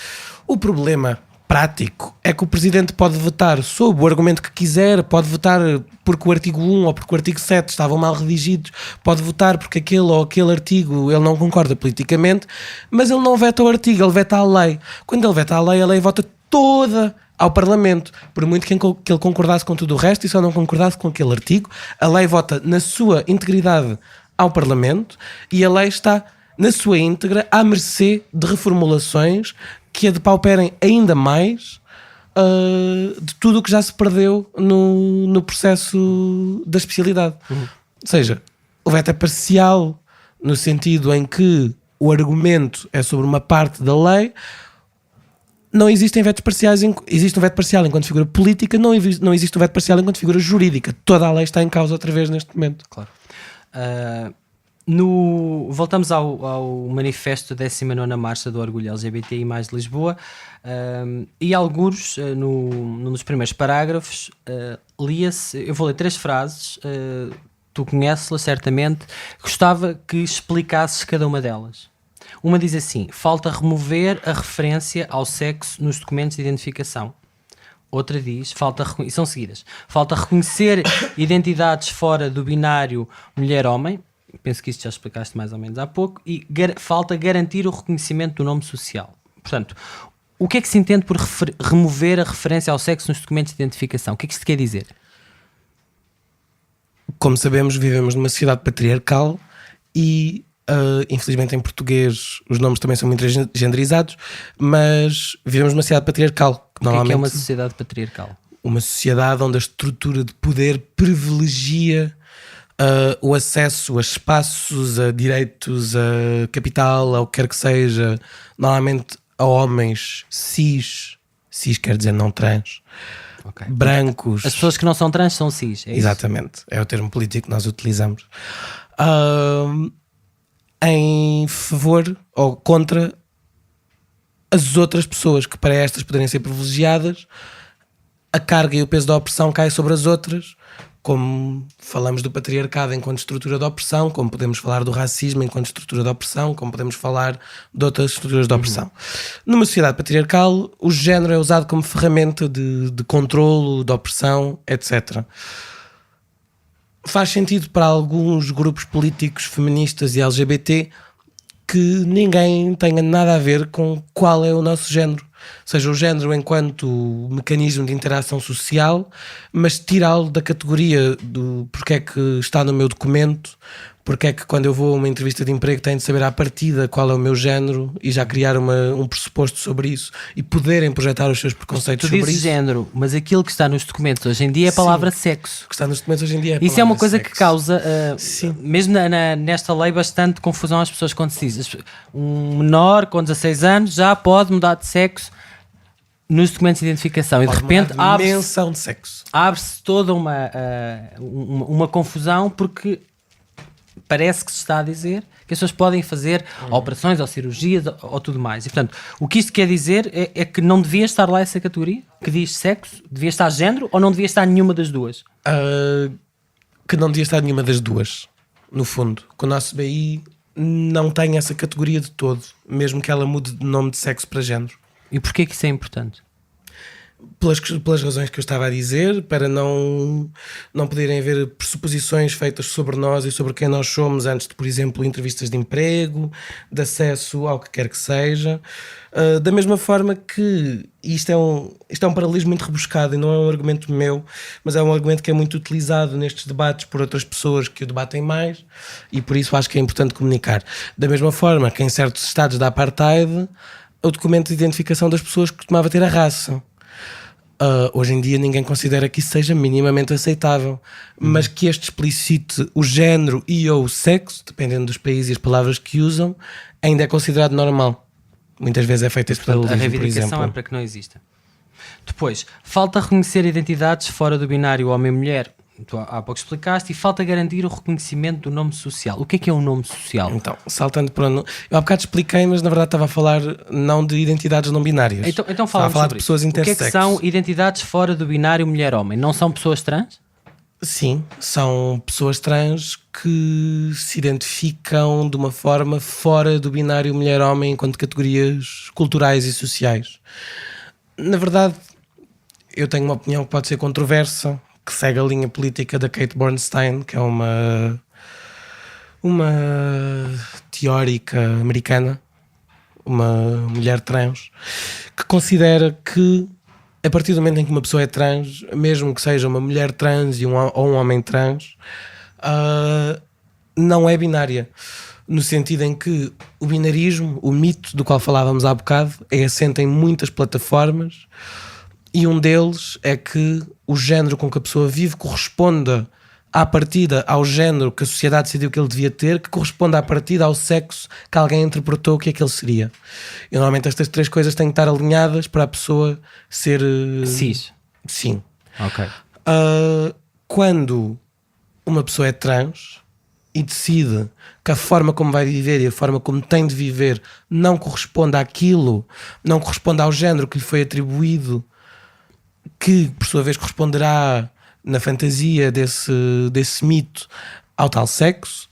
O problema prático é que o Presidente pode votar sob o argumento que quiser, pode votar porque o artigo 1 ou porque o artigo 7 estavam mal redigidos, pode votar porque aquele ou aquele artigo ele não concorda politicamente, mas ele não veta o artigo, ele veta a lei. Quando ele veta a lei vota toda ao Parlamento, por muito que ele concordasse com tudo o resto e só não concordasse com aquele artigo, a lei vota na sua integridade ao Parlamento e a lei está na sua íntegra à mercê de reformulações que a depauperem ainda mais de tudo o que já se perdeu no processo da especialidade. Ou seja, o veto é parcial no sentido em que o argumento é sobre uma parte da lei. Não existem vetos parciais, existe um veto parcial enquanto figura política, não existe um veto parcial enquanto figura jurídica. Toda a lei está em causa outra vez neste momento. Claro. Voltamos ao manifesto da 19ª Marcha do Orgulho LGBTI+ de Lisboa, e alguns, num dos primeiros parágrafos, lia-se, eu vou ler 3 frases, tu conheces-las certamente, gostava que explicasses cada uma delas. Uma diz assim: falta remover a referência ao sexo nos documentos de identificação. Outra diz, são seguidas, falta reconhecer identidades fora do binário mulher-homem, penso que isto já explicaste mais ou menos há pouco, e falta garantir o reconhecimento do nome social. Portanto, o que é que se entende por remover a referência ao sexo nos documentos de identificação? O que é que isto quer dizer? Como sabemos, vivemos numa sociedade patriarcal e infelizmente em português os nomes também são muito genderizados, mas vivemos numa sociedade patriarcal. O que é uma sociedade patriarcal? Uma sociedade onde a estrutura de poder privilegia o acesso a espaços, a direitos, a capital, ao que quer que seja, normalmente a homens cis quer dizer não trans, okay, brancos. As pessoas que não são trans são cis, é isso? Exatamente, é o termo político que nós utilizamos. Em favor ou contra as outras pessoas, que para estas poderem ser privilegiadas, a carga e o peso da opressão cai sobre as outras, como falamos do patriarcado enquanto estrutura de opressão, como podemos falar do racismo enquanto estrutura de opressão, como podemos falar de outras estruturas de opressão. Numa sociedade patriarcal, o género é usado como ferramenta de controlo, de opressão, etc. Faz sentido para alguns grupos políticos feministas e LGBT que ninguém tenha nada a ver com qual é o nosso género. Seja o género enquanto mecanismo de interação social, mas tirá-lo da categoria do porque é que está no meu documento, porque é que quando eu vou a uma entrevista de emprego tenho de saber à partida qual é o meu género e já criar um pressuposto sobre isso e poderem projetar os seus preconceitos sobre isso. Tu dizes género, mas aquilo que está nos documentos hoje em dia é a palavra sexo. O que está nos documentos hoje em dia é a palavra isso é uma coisa sexo. Que causa, mesmo nesta lei, bastante confusão às pessoas quando se diz um menor com 16 anos já pode mudar de sexo nos documentos de identificação e de repente abre-se toda uma confusão porque parece que se está a dizer que as pessoas podem fazer operações ou cirurgias ou tudo mais. E, portanto, o que isto quer dizer é que não devia estar lá essa categoria que diz sexo, devia estar género ou não devia estar nenhuma das duas? Que não devia estar nenhuma das duas, no fundo. Que o nosso BI não tem essa categoria de todo, mesmo que ela mude de nome de sexo para género. E porquê que isso é importante? Pelas razões que eu estava a dizer, para não poderem haver pressuposições feitas sobre nós e sobre quem nós somos antes de, por exemplo, entrevistas de emprego, de acesso ao que quer que seja. Da mesma forma que isto é um paralelismo muito rebuscado e não é um argumento meu, mas é um argumento que é muito utilizado nestes debates por outras pessoas que o debatem mais, e por isso acho que é importante comunicar. Da mesma forma que em certos estados da apartheid, o documento de identificação das pessoas costumava ter a raça. Hoje em dia ninguém considera que isso seja minimamente aceitável, mas que este explicite o género e ou o sexo, dependendo dos países e as palavras que usam, ainda é considerado normal. Muitas vezes é feito esse paralelismo, a reivindicação por exemplo. é para que não exista. Depois, falta reconhecer identidades fora do binário homem-mulher. Tu há pouco explicaste, e falta garantir o reconhecimento do nome social. O que é um nome social? Então, saltando para eu há bocado expliquei, mas na verdade estava a falar não de identidades não binárias. Então estava a falar de pessoas intersexo. O que é que são identidades fora do binário mulher-homem? Não são pessoas trans? Sim, são pessoas trans que se identificam de uma forma fora do binário mulher-homem enquanto categorias culturais e sociais. Na verdade, eu tenho uma opinião que pode ser controversa, que segue a linha política da Kate Bornstein, que é uma teórica americana, uma mulher trans, que considera que a partir do momento em que uma pessoa é trans, mesmo que seja uma mulher trans ou um homem trans, não é binária. No sentido em que o binarismo, o mito do qual falávamos há bocado, é assente em muitas plataformas, e um deles é que o género com que a pessoa vive corresponda à partida ao género que a sociedade decidiu que ele devia ter, que corresponda à partida ao sexo que alguém interpretou que aquele seria. E normalmente estas três coisas têm que estar alinhadas para a pessoa ser... cis. Sim. Ok. Quando uma pessoa é trans e decide que a forma como vai viver e a forma como tem de viver não corresponde àquilo, não corresponde ao género que lhe foi atribuído, que por sua vez corresponderá na fantasia desse mito ao tal sexo,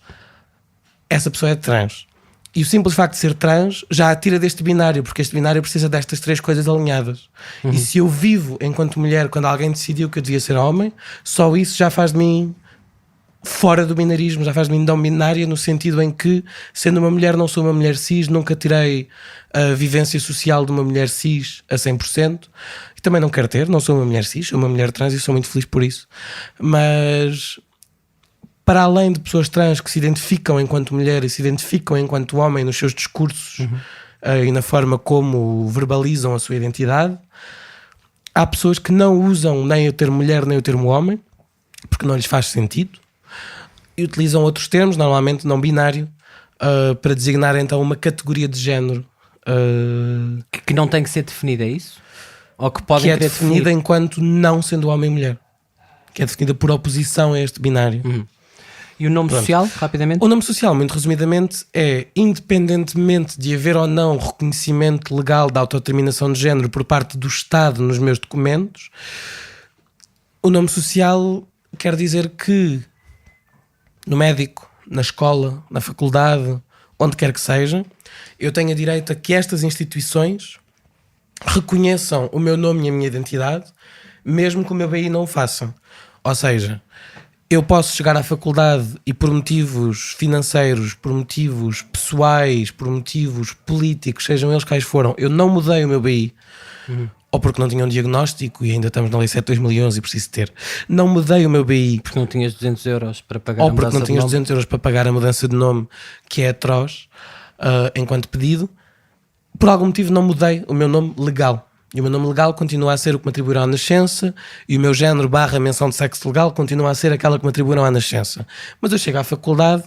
essa pessoa é trans. E o simples facto de ser trans já a tira deste binário, porque este binário precisa destas três coisas alinhadas. E se eu vivo enquanto mulher quando alguém decidiu que eu devia ser homem, só isso já faz de mim fora do binarismo, já faz de mim não binária, no sentido em que, sendo uma mulher, não sou uma mulher cis, nunca tirei a vivência social de uma mulher cis a 100%, e também não quero ter, não sou uma mulher cis, sou uma mulher trans e sou muito feliz por isso. Mas para além de pessoas trans que se identificam enquanto mulher e se identificam enquanto homem nos seus discursos e na forma como verbalizam a sua identidade, há pessoas que não usam nem o termo mulher nem o termo homem, porque não lhes faz sentido, e utilizam outros termos, normalmente não binário, para designar então uma categoria de género Que não tem que ser definida, é isso? Ou que pode que é definida enquanto não sendo homem e mulher, que é definida por oposição a este binário. E o nome social, rapidamente? O nome social, muito resumidamente, é, independentemente de haver ou não reconhecimento legal da autodeterminação de género por parte do Estado nos meus documentos, o nome social quer dizer que no médico, na escola, na faculdade, onde quer que seja, eu tenho a direito a que estas instituições reconheçam o meu nome e a minha identidade, mesmo que o meu BI não o faça. Ou seja, eu posso chegar à faculdade e por motivos financeiros, por motivos pessoais, por motivos políticos, sejam eles quais foram, eu não mudei o meu BI, ou porque não tinha um diagnóstico e ainda estamos na Lei 7/2011 e preciso ter. Não mudei o meu BI. Porque não tinhas 200 euros para pagar a Ou mudança porque não tinhas de nome. 200 euros para pagar a mudança de nome, que é atroz, enquanto pedido. Por algum motivo não mudei o meu nome legal. E o meu nome legal continua a ser o que me atribuíram à nascença, e o meu género / menção de sexo legal continua a ser aquela que me atribuíram à nascença. Mas eu chego à faculdade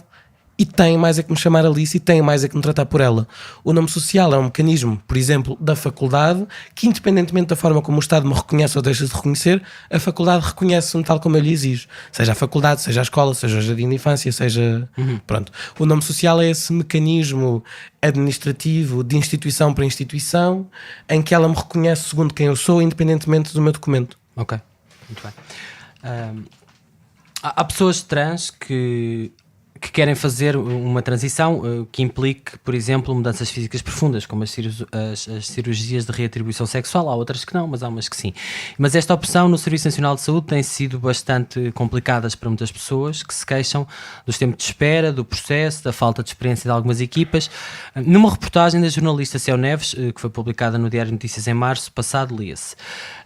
e tenho mais é que me chamar Alice e tenho mais é que me tratar por ela. O nome social é um mecanismo, por exemplo, da faculdade, que independentemente da forma como o Estado me reconhece ou deixa de reconhecer, a faculdade reconhece-me tal como eu lhe exijo. Seja a faculdade, seja a escola, seja o jardim de infância, seja... Pronto. O nome social é esse mecanismo administrativo de instituição para instituição em que ela me reconhece segundo quem eu sou, independentemente do meu documento. Ok, muito bem. Há pessoas trans que que querem fazer uma transição que implique, por exemplo, mudanças físicas profundas, como as cirurgias de reatribuição sexual. Há outras que não, mas há umas que sim. Mas esta opção no Serviço Nacional de Saúde tem sido bastante complicada para muitas pessoas que se queixam dos tempos de espera, do processo, da falta de experiência de algumas equipas. Numa reportagem da jornalista Céu Neves, que foi publicada no Diário de Notícias em março passado, lia-se: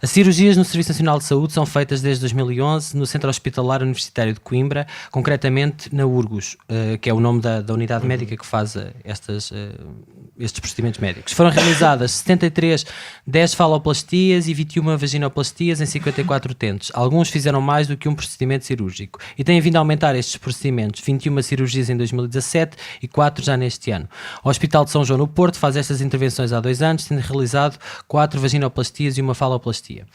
as cirurgias no Serviço Nacional de Saúde são feitas desde 2011 no Centro Hospitalar Universitário de Coimbra, concretamente na URGOS, que é o nome da unidade médica que faz estes procedimentos médicos. Foram realizadas 73 10 faloplastias e 21 vaginoplastias em 54 utentes. Alguns fizeram mais do que um procedimento cirúrgico e têm vindo a aumentar estes procedimentos: 21 cirurgias em 2017 e 4 já neste ano. O Hospital de São João no Porto faz estas intervenções há 2 anos, tendo realizado 4 vaginoplastias e uma faloplastia.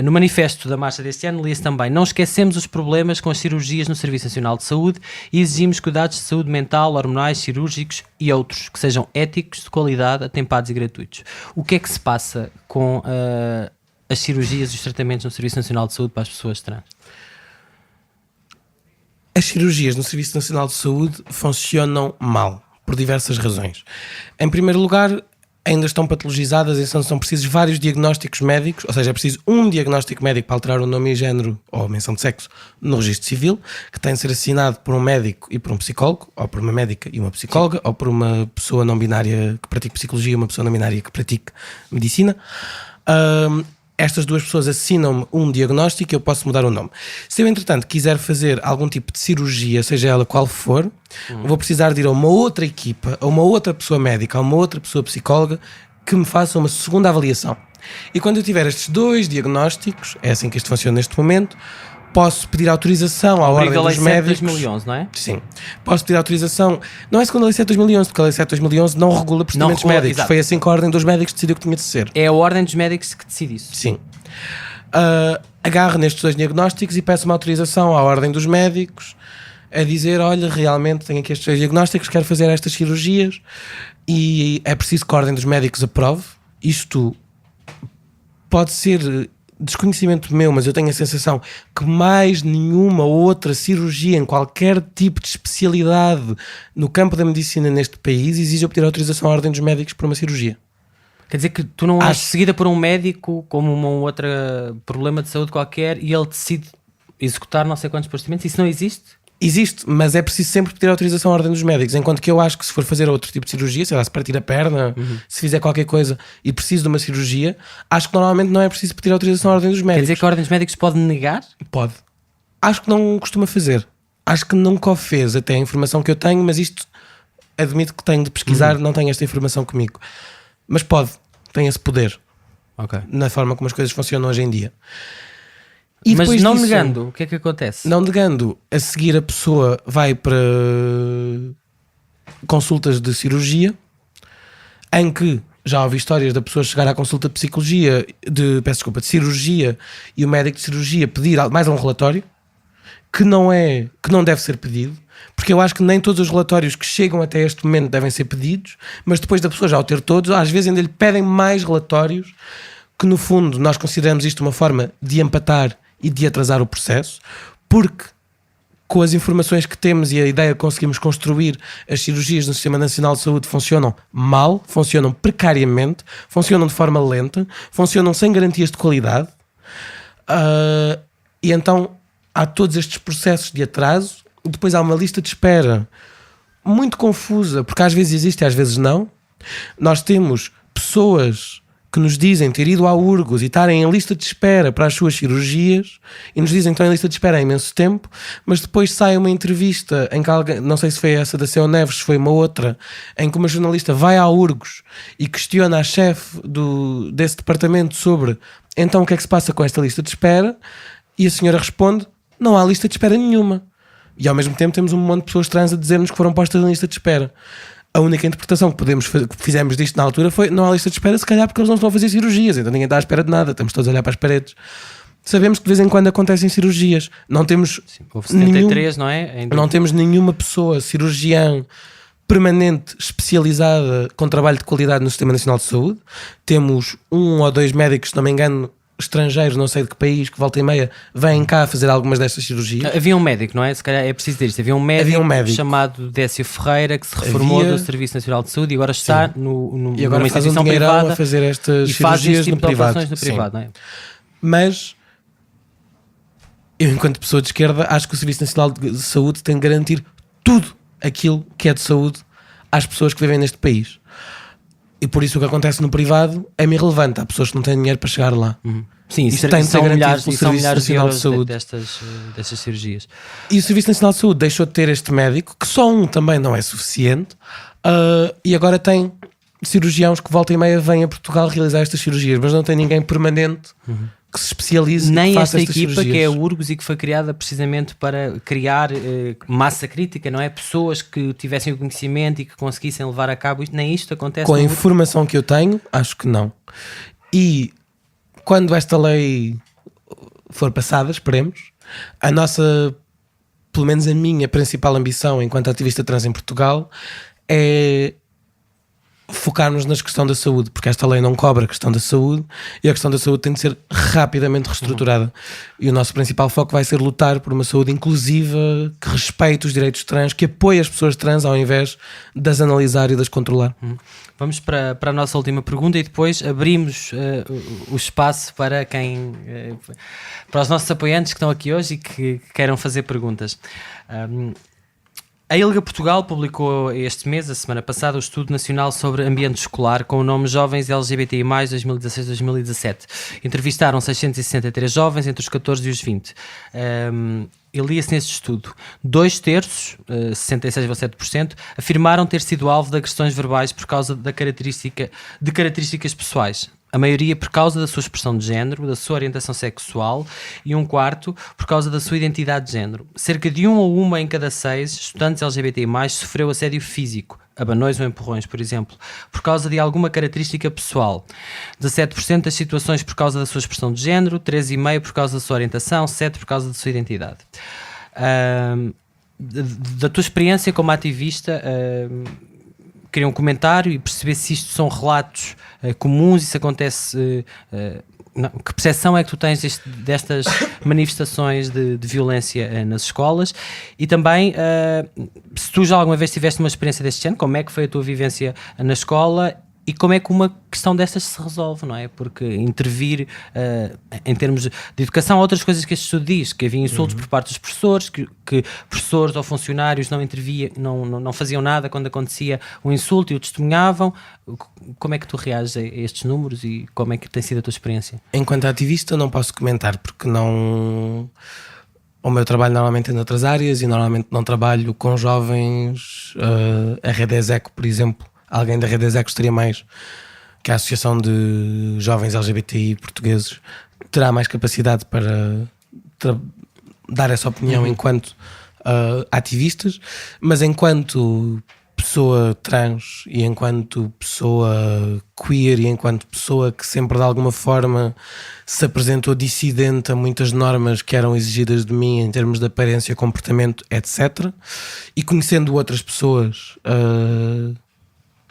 No manifesto da marcha deste ano lia-se também: não esquecemos os problemas com as cirurgias no Serviço Nacional de Saúde e exigimos cuidados de saúde mental, hormonais, cirúrgicos e outros que sejam éticos, de qualidade, atempados e gratuitos. O que é que se passa com as cirurgias e os tratamentos no Serviço Nacional de Saúde para as pessoas trans? As cirurgias no Serviço Nacional de Saúde funcionam mal, por diversas razões. Em primeiro lugar, ainda estão patologizadas e são precisos vários diagnósticos médicos, ou seja, é preciso um diagnóstico médico para alterar o nome e género ou a menção de sexo no registro civil, que tem de ser assinado por um médico e por um psicólogo, ou por uma médica e uma psicóloga, ou por uma pessoa não binária que pratique psicologia e uma pessoa não binária que pratique medicina. Estas duas pessoas assinam-me um diagnóstico e eu posso mudar o nome. Se eu, entretanto, quiser fazer algum tipo de cirurgia, seja ela qual for, vou precisar de ir a uma outra equipa, a uma outra pessoa médica, a uma outra pessoa psicóloga que me faça uma segunda avaliação. E quando eu tiver estes 2 diagnósticos, é assim que isto funciona neste momento, posso pedir autorização à Ordem dos Médicos. 2011, não é? Sim. Posso pedir autorização. Não é segundo a Lei 7 de 2011, porque a Lei 7 de 2011 não regula procedimentos médicos. Exato. Foi assim que a Ordem dos Médicos decidiu que tinha de ser. É a Ordem dos Médicos que decide isso. Sim. Agarro nestes 2 diagnósticos e peço uma autorização à Ordem dos Médicos a dizer: olha, realmente tenho aqui estes 2 diagnósticos, quero fazer estas cirurgias e é preciso que a Ordem dos Médicos aprove. Isto pode ser desconhecimento meu, mas eu tenho a sensação que mais nenhuma outra cirurgia em qualquer tipo de especialidade no campo da medicina neste país exige eu pedir autorização à Ordem dos Médicos por uma cirurgia. Quer dizer que tu não és seguida por um médico como um outro problema de saúde qualquer e ele decide executar não sei quantos procedimentos? Isso não existe? Existe, mas é preciso sempre pedir autorização à Ordem dos Médicos, enquanto que eu acho que se for fazer outro tipo de cirurgia, sei lá, se partir a perna, se fizer qualquer coisa e preciso de uma cirurgia, acho que normalmente não é preciso pedir autorização à Ordem dos Médicos. Quer dizer que a Ordem dos Médicos pode negar? Pode. Acho que não costuma fazer. Acho que nunca o fez, até a informação que eu tenho, mas isto admito que tenho de pesquisar, não tenho esta informação comigo. Mas pode, tem esse poder. Okay. Na forma como as coisas funcionam hoje em dia. E mas não disso, negando, o que é que acontece? Não negando, a seguir a pessoa vai para consultas de cirurgia, em que já ouvi histórias da pessoa chegar à consulta de psicologia, de cirurgia, e o médico de cirurgia pedir mais um relatório, que não deve ser pedido, porque eu acho que nem todos os relatórios que chegam até este momento devem ser pedidos, mas depois da pessoa já o ter todos, às vezes ainda lhe pedem mais relatórios, que no fundo nós consideramos isto uma forma de empatar e de atrasar o processo, porque com as informações que temos e a ideia que conseguimos construir, as cirurgias no Sistema Nacional de Saúde funcionam mal, funcionam precariamente, funcionam de forma lenta, funcionam sem garantias de qualidade, e então há todos estes processos de atraso. Depois há uma lista de espera muito confusa, porque às vezes existe e às vezes não. Nós temos pessoas que nos dizem ter ido à URGOS e estarem em lista de espera para as suas cirurgias e nos dizem que estão em lista de espera há imenso tempo, mas depois sai uma entrevista em que alguém, não sei se foi essa da Céu Neves, se foi uma outra, em que uma jornalista vai à URGOS e questiona a chefe desse departamento sobre então o que é que se passa com esta lista de espera, e a senhora responde: não há lista de espera nenhuma. E ao mesmo tempo temos um monte de pessoas trans a dizer-nos que foram postas na lista de espera. A única interpretação que fizemos disto na altura foi: não há lista de espera, se calhar porque eles não estão a fazer cirurgias, então ninguém está à espera de nada, estamos todos a olhar para as paredes. Sabemos que de vez em quando acontecem cirurgias. Não temos. Sim, houve 73, não é? Não temos nenhuma pessoa cirurgiã permanente, especializada, com trabalho de qualidade no Sistema Nacional de Saúde. Temos 1 ou 2 médicos, se não me engano, estrangeiros, não sei de que país, que volta e meia, vêm cá fazer algumas destas cirurgias. Havia um médico, não é? Se calhar é preciso dizer isto. Havia um médico chamado Décio Ferreira que se reformou do Serviço Nacional de Saúde e agora está e agora numa faz instituição privada a fazer estas e faz cirurgias este tipo no de privado. operações no privado, não é? Mas eu, enquanto pessoa de esquerda, acho que o Serviço Nacional de Saúde tem de garantir tudo aquilo que é de saúde às pessoas que vivem neste país. E por isso o que acontece no privado é-me irrelevante. Há pessoas que não têm dinheiro para chegar lá. Sim, isso tem de ser garantido pelo são Serviço milhares de Nacional euros de Saúde. destas cirurgias. E o Serviço Nacional de Saúde deixou de ter este médico, que só um também não é suficiente, e agora tem cirurgiões que volta e meia vêm a Portugal realizar estas cirurgias, mas não tem ninguém permanente que se especialize nem e que faça esta estas equipa cirurgias. que é a Urgos e que foi criada precisamente para criar massa crítica, não é? Pessoas que tivessem o conhecimento e que conseguissem levar a cabo isto, nem isto acontece. Com a informação que eu tenho, acho que não. E quando esta lei for passada, esperemos, a nossa, pelo menos a minha principal ambição enquanto ativista trans em Portugal é focarmos na questão da saúde, porque esta lei não cobra a questão da saúde e a questão da saúde tem de ser rapidamente reestruturada. E o nosso principal foco vai ser lutar por uma saúde inclusiva, que respeite os direitos trans, que apoie as pessoas trans ao invés de as analisar e de as controlar. Vamos para a nossa última pergunta e depois abrimos o espaço para quem para os nossos apoiantes que estão aqui hoje e que queiram fazer perguntas. A ILGA Portugal publicou este mês, a semana passada, o Estudo Nacional sobre Ambiente Escolar com o nome Jovens LGBTI+, 2016-2017. Entrevistaram 663 jovens entre os 14 e os 20. E lia-se nesse estudo. 2/3, 66,7%, afirmaram ter sido alvo de agressões verbais por causa de características pessoais. A maioria por causa da sua expressão de género, da sua orientação sexual e 1/4 por causa da sua identidade de género. Cerca de 1 ou 1 em cada 6 estudantes LGBTI+, sofreu assédio físico, abanões ou empurrões, por exemplo, por causa de alguma característica pessoal. 17% das situações por causa da sua expressão de género, 13,5% por causa da sua orientação, 7% por causa da sua identidade. Da tua experiência como ativista, queria um comentário e perceber se isto são relatos comuns, isso acontece... que percepção é que tu tens destas manifestações de violência nas escolas? E também, se tu já alguma vez tiveste uma experiência deste género, como é que foi a tua vivência na escola e como é que uma questão destas se resolve, não é? Porque intervir em termos de educação, há outras coisas que este estudo diz, que havia insultos por parte dos professores, que professores ou funcionários não interviam, não faziam nada quando acontecia um insulto e o testemunhavam. Como é que tu reages a estes números e como é que tem sido a tua experiência? Enquanto ativista não posso comentar, porque não... O meu trabalho normalmente é noutras áreas e normalmente não trabalho com jovens. A Rede Execo, por exemplo, alguém da Rede Execo estaria mais, que a Associação de Jovens LGBTI Portugueses terá mais capacidade para dar essa opinião enquanto ativistas, mas enquanto pessoa trans e enquanto pessoa queer e enquanto pessoa que sempre de alguma forma se apresentou dissidente a muitas normas que eram exigidas de mim em termos de aparência, comportamento, etc. E conhecendo outras pessoas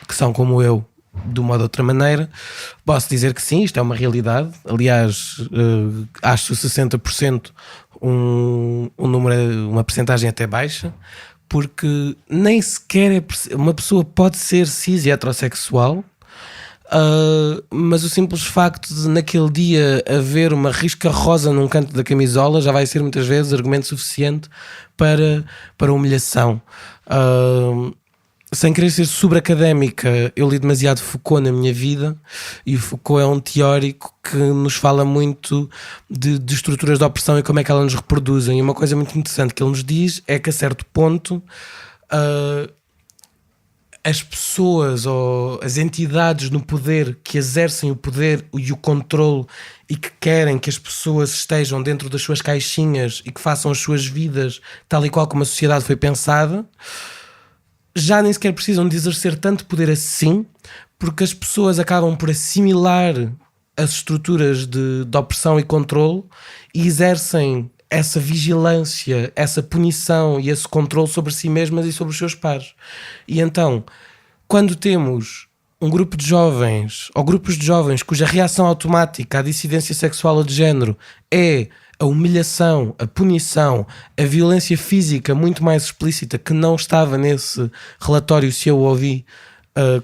que são como eu, de uma ou de outra maneira, posso dizer que sim, isto é uma realidade. Aliás, acho 60% um número, uma percentagem até baixa, porque nem sequer uma pessoa pode ser cis e heterossexual, mas o simples facto de naquele dia haver uma risca rosa num canto da camisola já vai ser muitas vezes argumento suficiente para humilhação. Sem querer ser sobre-académica, eu li demasiado Foucault na minha vida, e o Foucault é um teórico que nos fala muito de estruturas de opressão e como é que elas nos reproduzem. E uma coisa muito interessante que ele nos diz é que a certo ponto as pessoas ou as entidades no poder que exercem o poder e o controle e que querem que as pessoas estejam dentro das suas caixinhas e que façam as suas vidas tal e qual como a sociedade foi pensada, já nem sequer precisam de exercer tanto poder assim, porque as pessoas acabam por assimilar as estruturas de opressão e controle e exercem essa vigilância, essa punição e esse controle sobre si mesmas e sobre os seus pares. E então, quando temos um grupo de jovens ou grupos de jovens cuja reação automática à dissidência sexual ou de género é a humilhação, a punição, a violência física muito mais explícita, que não estava nesse relatório, se eu ouvi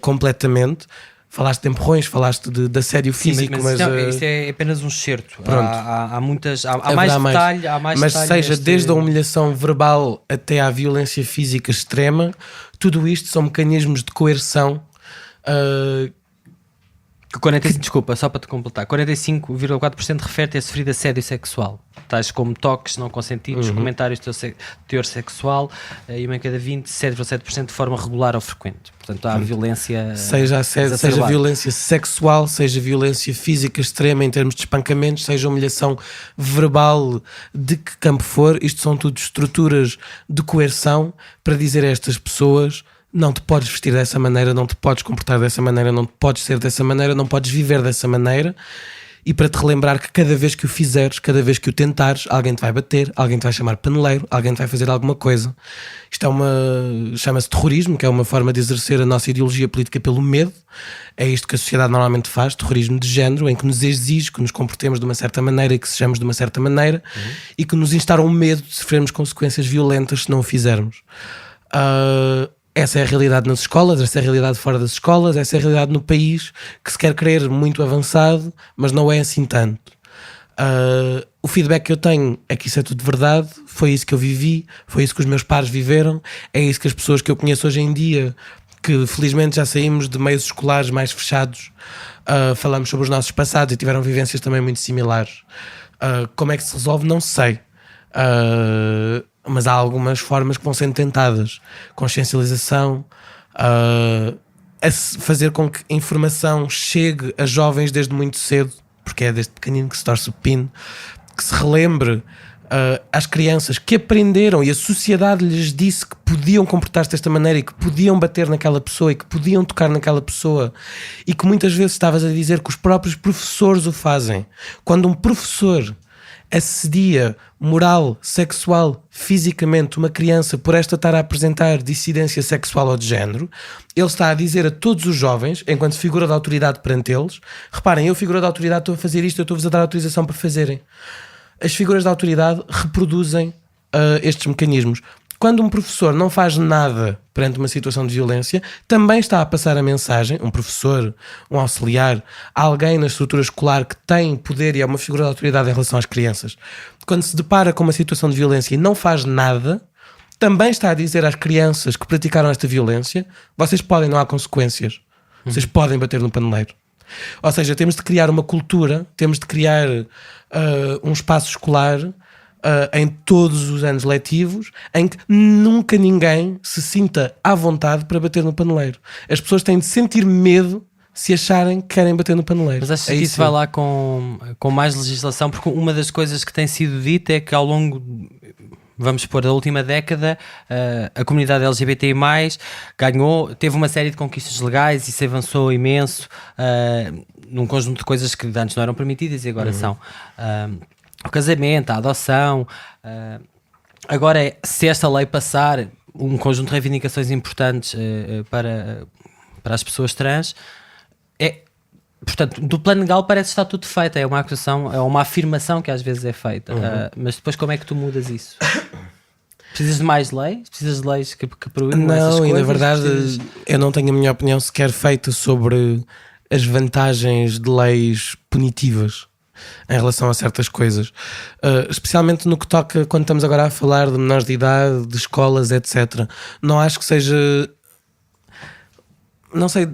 completamente. Falaste de empurrões, falaste de assédio físico, mas isso é apenas um excerto. Há mais detalhe. Mas seja desde a humilhação verbal até à violência física extrema, tudo isto são mecanismos de coerção. Desculpa, só para te completar, 45,4% refere ter sofrido assédio sexual, tais como toques não consentidos, comentários de teor sexual, e uma em cada 27,7% de forma regular ou frequente. Portanto, há violência, seja violência sexual, seja violência física extrema em termos de espancamentos, seja humilhação verbal, de que campo for. Isto são tudo estruturas de coerção para dizer a estas pessoas: não te podes vestir dessa maneira, não te podes comportar dessa maneira, não te podes ser dessa maneira, não podes viver dessa maneira. E para te relembrar que cada vez que o fizeres, cada vez que o tentares, alguém te vai bater, alguém te vai chamar paneleiro, alguém te vai fazer alguma coisa. Isto chama-se terrorismo, que é uma forma de exercer a nossa ideologia política pelo medo. É isto que a sociedade normalmente faz, terrorismo de género, em que nos exige que nos comportemos de uma certa maneira e que sejamos de uma certa maneira, e que nos instaura um medo de sofrermos consequências violentas se não o fizermos. Essa é a realidade nas escolas, essa é a realidade fora das escolas, essa é a realidade no país, que se quer crer muito avançado, mas não é assim tanto. O feedback que eu tenho é que isso é tudo verdade, foi isso que eu vivi, foi isso que os meus pares viveram, é isso que as pessoas que eu conheço hoje em dia, que felizmente já saímos de meios escolares mais fechados, falamos sobre os nossos passados e tiveram vivências também muito similares. Como é que se resolve? Não sei. Mas há algumas formas que vão sendo tentadas. Consciencialização, a fazer com que a informação chegue a jovens desde muito cedo, porque é desde pequenino que se torce o pino, que se relembre às crianças que aprenderam e a sociedade lhes disse que podiam comportar-se desta maneira e que podiam bater naquela pessoa e que podiam tocar naquela pessoa, e que muitas vezes estavas a dizer que os próprios professores o fazem. Quando um professor assedia moral, sexual, fisicamente uma criança por esta estar a apresentar dissidência sexual ou de género, ele está a dizer a todos os jovens, enquanto figura de autoridade perante eles: reparem, eu, figura de autoridade, estou a fazer isto, eu estou-vos a dar autorização para fazerem. As figuras de autoridade reproduzem estes mecanismos. Quando um professor não faz nada perante uma situação de violência, também está a passar a mensagem, um professor, um auxiliar, alguém na estrutura escolar que tem poder e é uma figura de autoridade em relação às crianças. Quando se depara com uma situação de violência e não faz nada, também está a dizer às crianças que praticaram esta violência: vocês podem, não há consequências. Vocês podem bater no paneleiro. Ou seja, temos de criar uma cultura, temos de criar um espaço escolar em todos os anos letivos, em que nunca ninguém se sinta à vontade para bater no paneleiro. As pessoas têm de sentir medo se acharem que querem bater no paneleiro. Mas achas que isso vai lá com mais legislação? Porque uma das coisas que tem sido dita é que ao longo, vamos pôr, da última década, a comunidade LGBTI+, teve uma série de conquistas legais e se avançou imenso num conjunto de coisas que antes não eram permitidas e agora são. O casamento, a adoção. Agora, se esta lei passar, um conjunto de reivindicações importantes para as pessoas trans, portanto, do plano legal parece estar tudo feito. É uma acusação, é uma afirmação que às vezes é feita. Mas depois como é que tu mudas isso? Precisas de mais leis? Precisas de leis que proíbam essas coisas? Não, e na verdade eu não tenho a minha opinião sequer feita sobre as vantagens de leis punitivas em relação a certas coisas, especialmente no que toca, quando estamos agora a falar de menores de idade, de escolas, etc. Não acho que seja, não sei,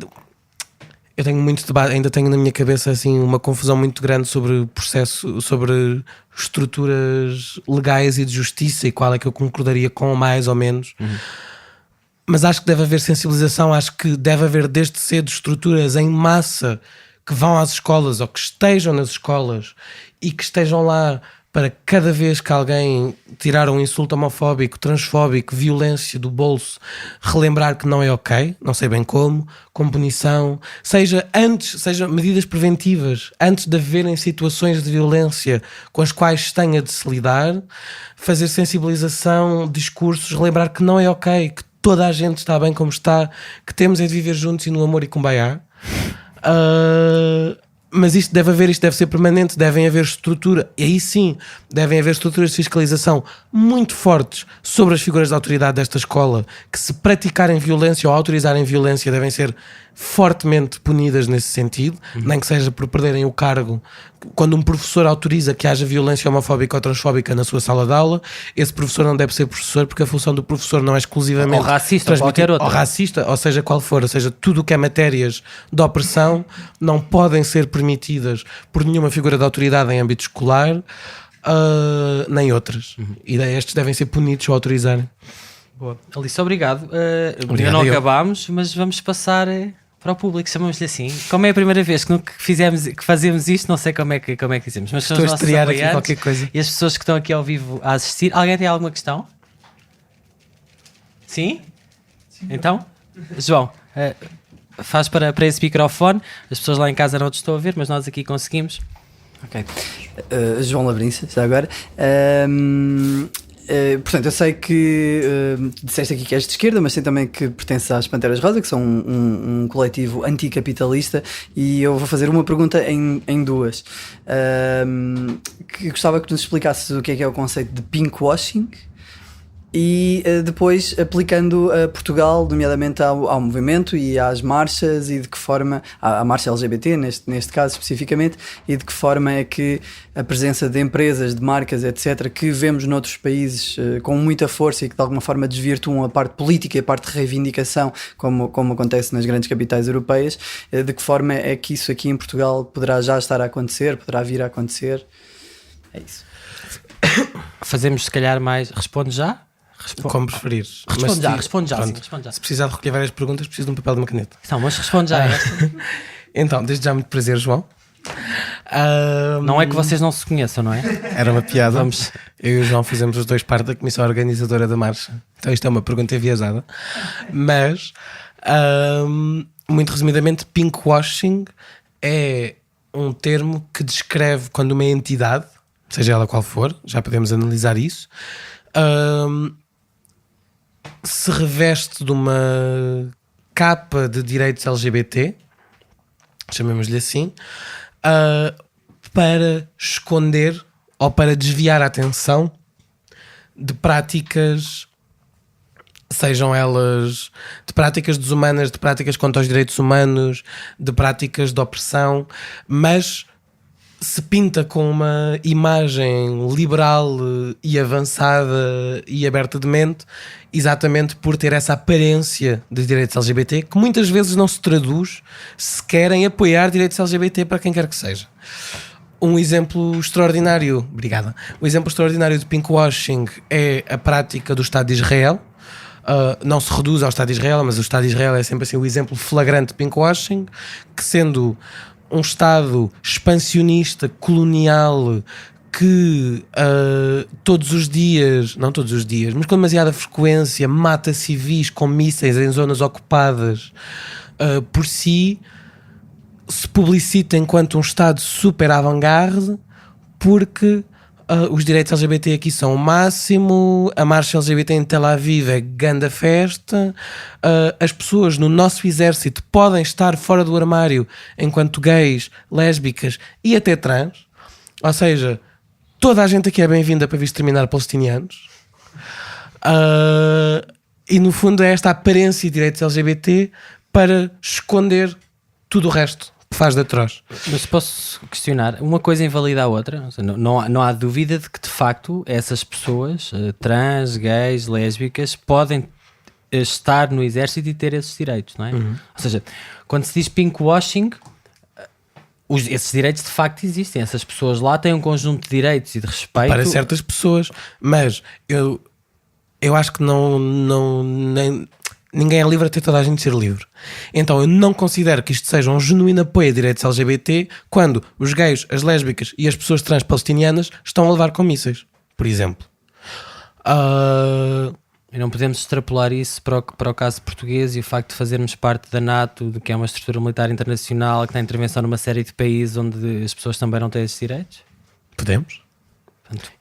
eu tenho muito debate, ainda tenho na minha cabeça assim uma confusão muito grande sobre processo, sobre estruturas legais e de justiça e qual é que eu concordaria com mais ou menos. Mas acho que deve haver sensibilização, acho que deve haver desde cedo estruturas em massa que vão às escolas ou que estejam nas escolas e que estejam lá para cada vez que alguém tirar um insulto homofóbico, transfóbico, violência do bolso, relembrar que não é ok, não sei bem como punição, seja medidas preventivas, antes de haverem situações de violência com as quais se tenha de se lidar, fazer sensibilização, discursos, relembrar que não é ok, que toda a gente está bem como está, que temos é de viver juntos e no amor e kumbaya. Mas isto deve ser permanente, devem haver estrutura, e aí sim, devem haver estruturas de fiscalização muito fortes sobre as figuras de autoridade desta escola, que se praticarem violência ou autorizarem violência devem ser fortemente punidas nesse sentido, nem que seja por perderem o cargo. Quando um professor autoriza que haja violência homofóbica ou transfóbica na sua sala de aula, esse professor não deve ser professor, porque a função do professor não é exclusivamente ou racista, ou qualquer outra, ou racista, ou seja, qual for, ou seja, tudo o que é matérias de opressão não podem ser permitidas por nenhuma figura de autoridade em âmbito escolar, nem outras. E estes devem ser punidos ou autorizarem. Boa. Alice, obrigado. Obrigado, não acabámos, mas vamos passar para o público, chamamos-lhe assim. Como é a primeira vez que fazemos isto, não sei como é que dizemos. Mas estou a estrear aqui qualquer coisa. E as pessoas que estão aqui ao vivo a assistir. Alguém tem alguma questão? Sim? Então, João, faz para esse microfone. As pessoas lá em casa não te estão a ver, mas nós aqui conseguimos. Ok. João Labrinça, já agora. Portanto, eu sei que disseste aqui que és de esquerda, mas sei também que pertences às Panteras Rosa, que são um coletivo anticapitalista, e eu vou fazer uma pergunta em duas. Que gostava que nos explicasses o que é o conceito de pinkwashing, e depois aplicando a Portugal, nomeadamente ao movimento e às marchas, e de que forma, à marcha LGBT neste caso especificamente, e de que forma é que a presença de empresas, de marcas, etc., que vemos noutros países com muita força e que de alguma forma desvirtuam a parte política e a parte de reivindicação, como acontece nas grandes capitais europeias, de que forma é que isso aqui em Portugal poderá já estar a acontecer, poderá vir a acontecer? É isso. Fazemos se calhar mais... Responde já? Como preferires. Responde já. Se precisar de recolher várias perguntas, preciso de um papel e de uma caneta. Não, mas responde já esta. Então, desde já muito prazer, João. Não é que vocês não se conheçam, não é? Era uma piada. Eu e o João fizemos os dois parte da comissão organizadora da marcha. Então isto é uma pergunta enviesada. Mas, muito resumidamente, pinkwashing é um termo que descreve quando uma entidade, seja ela qual for, já podemos analisar isso, se reveste de uma capa de direitos LGBT, chamemos-lhe assim, para esconder ou para desviar a atenção de práticas, sejam elas de práticas desumanas, de práticas contra os direitos humanos, de práticas de opressão, mas se pinta com uma imagem liberal e avançada e aberta de mente, exatamente por ter essa aparência de direitos LGBT, que muitas vezes não se traduz sequer em apoiar direitos LGBT para quem quer que seja. Um exemplo extraordinário, obrigada. Um exemplo extraordinário de pinkwashing é a prática do Estado de Israel. Não se reduz ao Estado de Israel, mas o Estado de Israel é sempre assim o exemplo flagrante de pinkwashing, que sendo um Estado expansionista, colonial, que todos os dias, não todos os dias, mas com demasiada frequência, mata civis com mísseis em zonas ocupadas, por si, se publicita enquanto um Estado super avant-garde, porque os direitos LGBT aqui são o máximo, a marcha LGBT em Tel Aviv é ganda festa, as pessoas no nosso exército podem estar fora do armário enquanto gays, lésbicas e até trans, ou seja, toda a gente aqui é bem-vinda para vir exterminar palestinianos, e no fundo é esta aparência de direitos LGBT para esconder tudo o resto que faz de atroz. Mas posso questionar, uma coisa invalida a outra? Não há dúvida de que de facto essas pessoas, trans, gays, lésbicas, podem estar no exército e ter esses direitos, não é? Ou seja, quando se diz pinkwashing, esses direitos de facto existem, essas pessoas lá têm um conjunto de direitos e de respeito para certas pessoas, mas eu acho que ninguém é livre até toda a gente ser livre. Então eu não considero que isto seja um genuíno apoio a direitos LGBT quando os gays, as lésbicas e as pessoas trans palestinianas estão a levar com mísseis, por exemplo. E não podemos extrapolar isso para o caso português e o facto de fazermos parte da NATO, que é uma estrutura militar internacional que tem intervenção numa série de países onde as pessoas também não têm esses direitos? Podemos.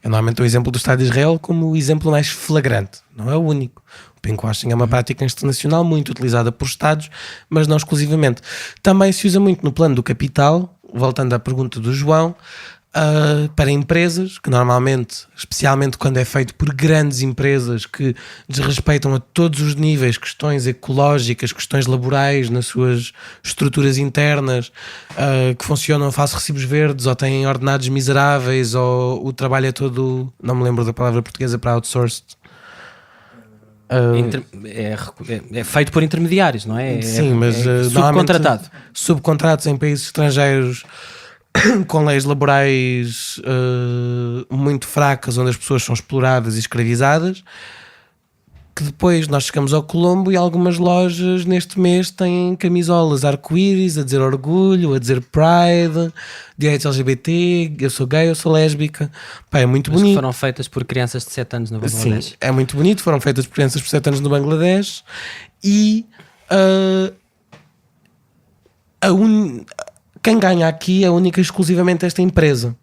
Eu normalmente dou o exemplo do Estado de Israel como o exemplo mais flagrante, não é o único. O pinkwashing é uma prática internacional muito utilizada por Estados, mas não exclusivamente. Também se usa muito no plano do capital, voltando à pergunta do João, para empresas, que normalmente, especialmente quando é feito por grandes empresas que desrespeitam a todos os níveis questões ecológicas, questões laborais nas suas estruturas internas, que funcionam a face recibos verdes ou têm ordenados miseráveis, ou o trabalho é todo, não me lembro da palavra portuguesa para outsourced. É feito por intermediários, não é? Sim, mas subcontratado. Subcontratos em países estrangeiros com leis laborais muito fracas, onde as pessoas são exploradas e escravizadas, que depois nós chegamos ao Colombo e algumas lojas neste mês têm camisolas arco-íris a dizer orgulho, a dizer pride, direitos LGBT, eu sou gay, eu sou lésbica. Pá, é muito bonito. Que foram feitas por crianças de 7 anos no Bangladesh. Sim, é muito bonito, foram feitas por crianças de 7 anos no Bangladesh e quem ganha aqui é única e exclusivamente esta empresa,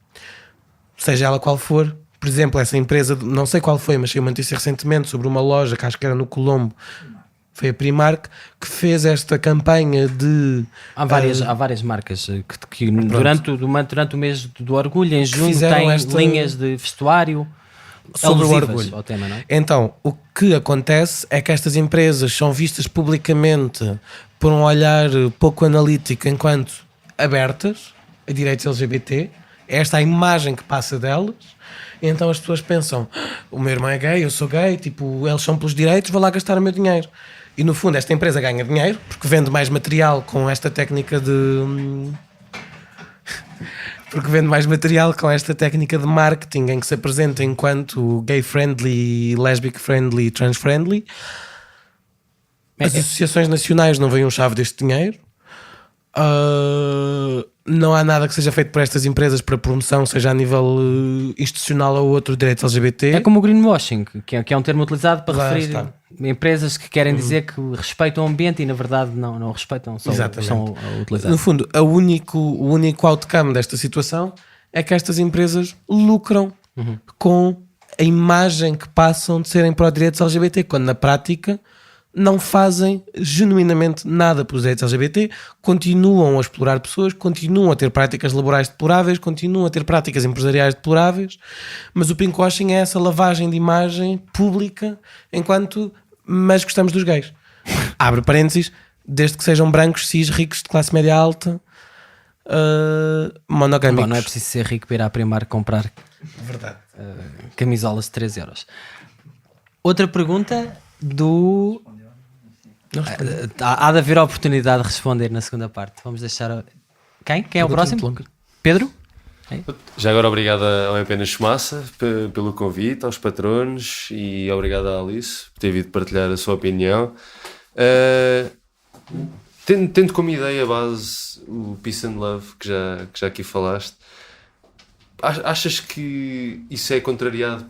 seja ela qual for. Por exemplo, essa empresa, não sei qual foi, mas saiu uma notícia recentemente sobre uma loja que acho que era no Colombo, foi a Primark, que fez esta campanha de... Há várias marcas que durante o mês do orgulho, em junho, têm linhas de vestuário sobre o orgulho. Ao tema, não é? Então, o que acontece é que estas empresas são vistas publicamente por um olhar pouco analítico enquanto abertas a direitos LGBT. Esta é a imagem que passa delas. E então as pessoas pensam: o meu irmão é gay, eu sou gay, tipo, eles são pelos direitos, vou lá gastar o meu dinheiro. E no fundo esta empresa ganha dinheiro porque vende mais material com esta técnica de... porque vende mais material com esta técnica de marketing em que se apresenta enquanto gay-friendly, lesbic-friendly, trans-friendly. As associações nacionais não veem um chave deste dinheiro. Não há nada que seja feito por estas empresas para promoção, seja a nível institucional ou outro, direitos LGBT. É como o greenwashing, que é um termo utilizado para referir empresas que querem dizer que respeitam o ambiente e na verdade não respeitam, só estão a utilizar. No fundo, o único outcome desta situação é que estas empresas lucram com a imagem que passam de serem pró-direitos LGBT, quando na prática não fazem genuinamente nada pelos direitos LGBT, continuam a explorar pessoas, continuam a ter práticas laborais deploráveis, continuam a ter práticas empresariais deploráveis, mas o pinkwashing é essa lavagem de imagem pública mas gostamos dos gays. Abre parênteses, desde que sejam brancos, cis, ricos, de classe média alta, monogâmicos. Bom, não é preciso ser rico para ir à Primark comprar camisolas de 3 euros. Outra pergunta do... Há de haver a oportunidade de responder na segunda parte. Vamos deixar... Quem é o próximo? Pedro? Já agora obrigado ao Apenas Fumaça pelo convite, aos patronos, e obrigado à Alice por ter vindo partilhar a sua opinião. Tendo como ideia base o Peace and Love, que já aqui falaste, achas que isso é contrariado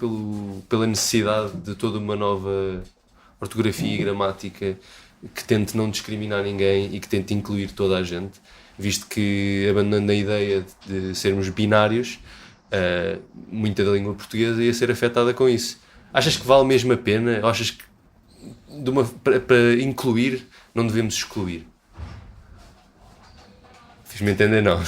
pela necessidade de toda uma nova ortografia e gramática que tente não discriminar ninguém e que tente incluir toda a gente, visto que, abandonando a ideia de sermos binários, muita da língua portuguesa ia ser afetada com isso? Achas que vale mesmo a pena? Ou achas que para incluir não devemos excluir? Fiz-me entender, não?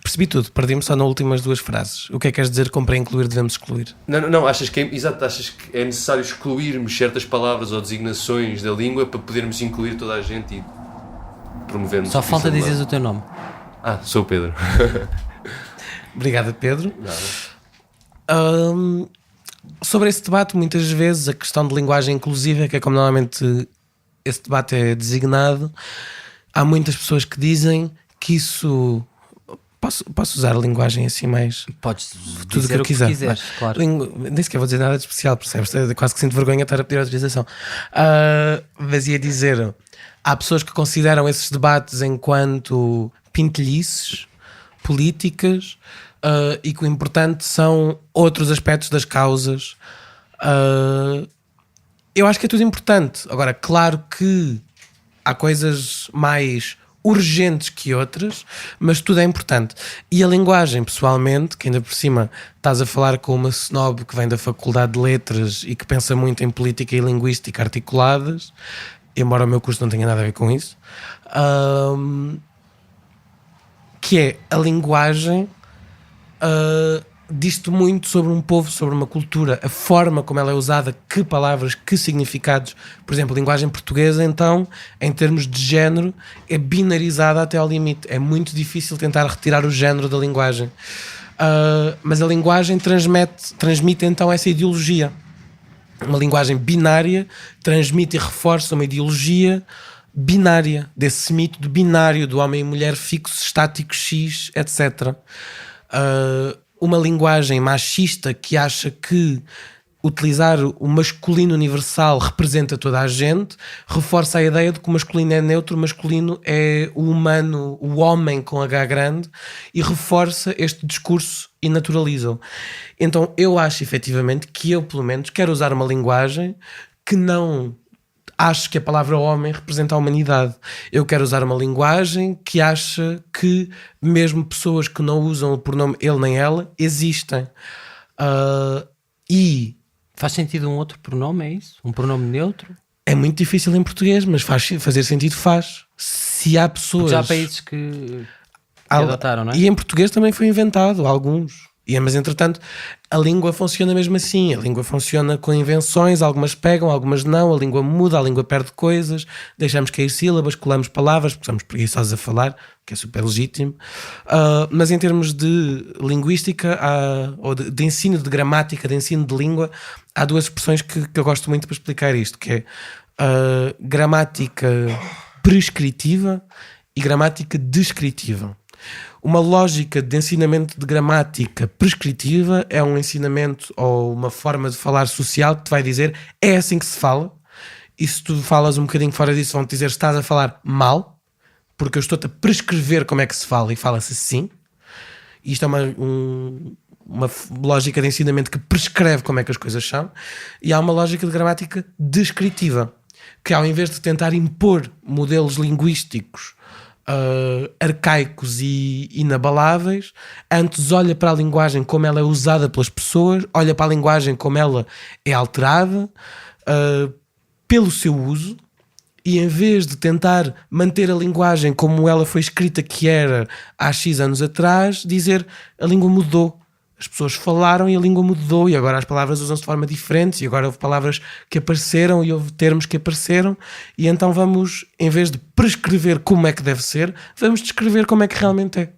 Percebi tudo, perdi-me só nas últimas 2 frases. O que é que queres dizer com para incluir devemos excluir? Não, achas que é necessário excluirmos certas palavras ou designações da língua para podermos incluir toda a gente e promovermos? Só falta dizeres o teu nome. Sou o Pedro. Obrigado, Pedro. Sobre esse debate, muitas vezes a questão de linguagem inclusiva, que é como normalmente esse debate é designado, há muitas pessoas que dizem que isso... Posso usar a linguagem assim mais... Podes tudo dizer que eu quiser. Quiseres, claro. Nem sequer vou dizer nada de especial, percebes? Quase que sinto vergonha de estar a pedir autorização. Mas ia dizer... Há pessoas que consideram esses debates enquanto pintelhices políticas e que o importante são outros aspectos das causas. Eu acho que é tudo importante. Agora, claro que há coisas mais urgentes que outras, mas tudo é importante. E a linguagem, pessoalmente, que ainda por cima estás a falar com uma snob que vem da Faculdade de Letras e que pensa muito em política e linguística articuladas, embora o meu curso não tenha nada a ver com isso, que é a linguagem diz-te muito sobre um povo, sobre uma cultura, a forma como ela é usada, que palavras, que significados. Por exemplo, a linguagem portuguesa, então, em termos de género, é binarizada até ao limite. É muito difícil tentar retirar o género da linguagem. Mas a linguagem transmite então essa ideologia. Uma linguagem binária transmite e reforça uma ideologia binária, desse mito do binário, do homem e mulher fixo, estático, X, etc. Uma linguagem machista que acha que utilizar o masculino universal representa toda a gente, reforça a ideia de que o masculino é neutro, o masculino é o humano, o homem com H grande, e reforça este discurso e naturaliza-o. Então eu acho efetivamente que eu, pelo menos, quero usar uma linguagem que não acho que a palavra homem representa a humanidade. Eu quero usar uma linguagem que acha que mesmo pessoas que não usam o pronome ele nem ela existem. E faz sentido um outro pronome, é isso? Um pronome neutro? é muito difícil em português, mas fazer sentido faz. Se há pessoas... Porque já há países que adotaram, não é? E em português também foi inventado, alguns. Mas entretanto a língua funciona mesmo assim. A língua funciona com invenções, algumas pegam, algumas não. A língua muda, a língua perde coisas, deixamos cair sílabas, colamos palavras porque somos preguiçosos a falar, que é super legítimo. Mas em termos de linguística ou de ensino de gramática, de ensino de língua, há duas expressões que eu gosto muito para explicar isto, que é gramática prescritiva e gramática descritiva. Uma lógica de ensinamento de gramática prescritiva é um ensinamento ou uma forma de falar social que te vai dizer é assim que se fala, e se tu falas um bocadinho fora disso vão-te dizer estás a falar mal, porque eu estou-te a prescrever como é que se fala e fala-se assim. Isto é uma lógica de ensinamento que prescreve como é que as coisas são, e há uma lógica de gramática descritiva, que ao invés de tentar impor modelos linguísticos arcaicos e inabaláveis, antes olha para a linguagem como ela é usada pelas pessoas, olha para a linguagem como ela é alterada pelo seu uso, e em vez de tentar manter a linguagem como ela foi escrita, que era há X anos atrás, dizer a língua mudou. As pessoas falaram e a língua mudou, e agora as palavras usam-se de forma diferente, e agora houve palavras que apareceram e houve termos que apareceram, e então vamos, em vez de prescrever como é que deve ser, vamos descrever como é que realmente é.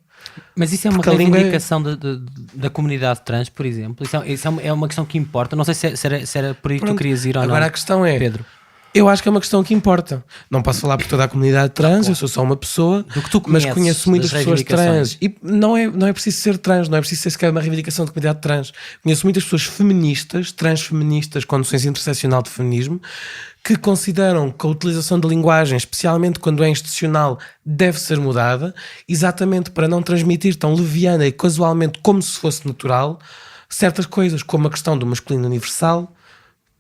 Mas isso é uma reivindicação da comunidade trans, por exemplo? Isso é uma questão que importa? Não sei se era por aí que tu querias ir ou não. Agora a questão é, Pedro, eu acho que é uma questão que importa. Não posso falar por toda a comunidade trans, eu sou só uma pessoa, do que tu conheces, mas conheço muitas das pessoas reivindicações. trans. E não é preciso ser trans, não é preciso ser sequer uma reivindicação de comunidade trans. Conheço muitas pessoas feministas, transfeministas, com noções interseccional de feminismo, que consideram que a utilização da linguagem, especialmente quando é institucional, deve ser mudada, exatamente para não transmitir tão leviana e casualmente, como se fosse natural, certas coisas, como a questão do masculino universal,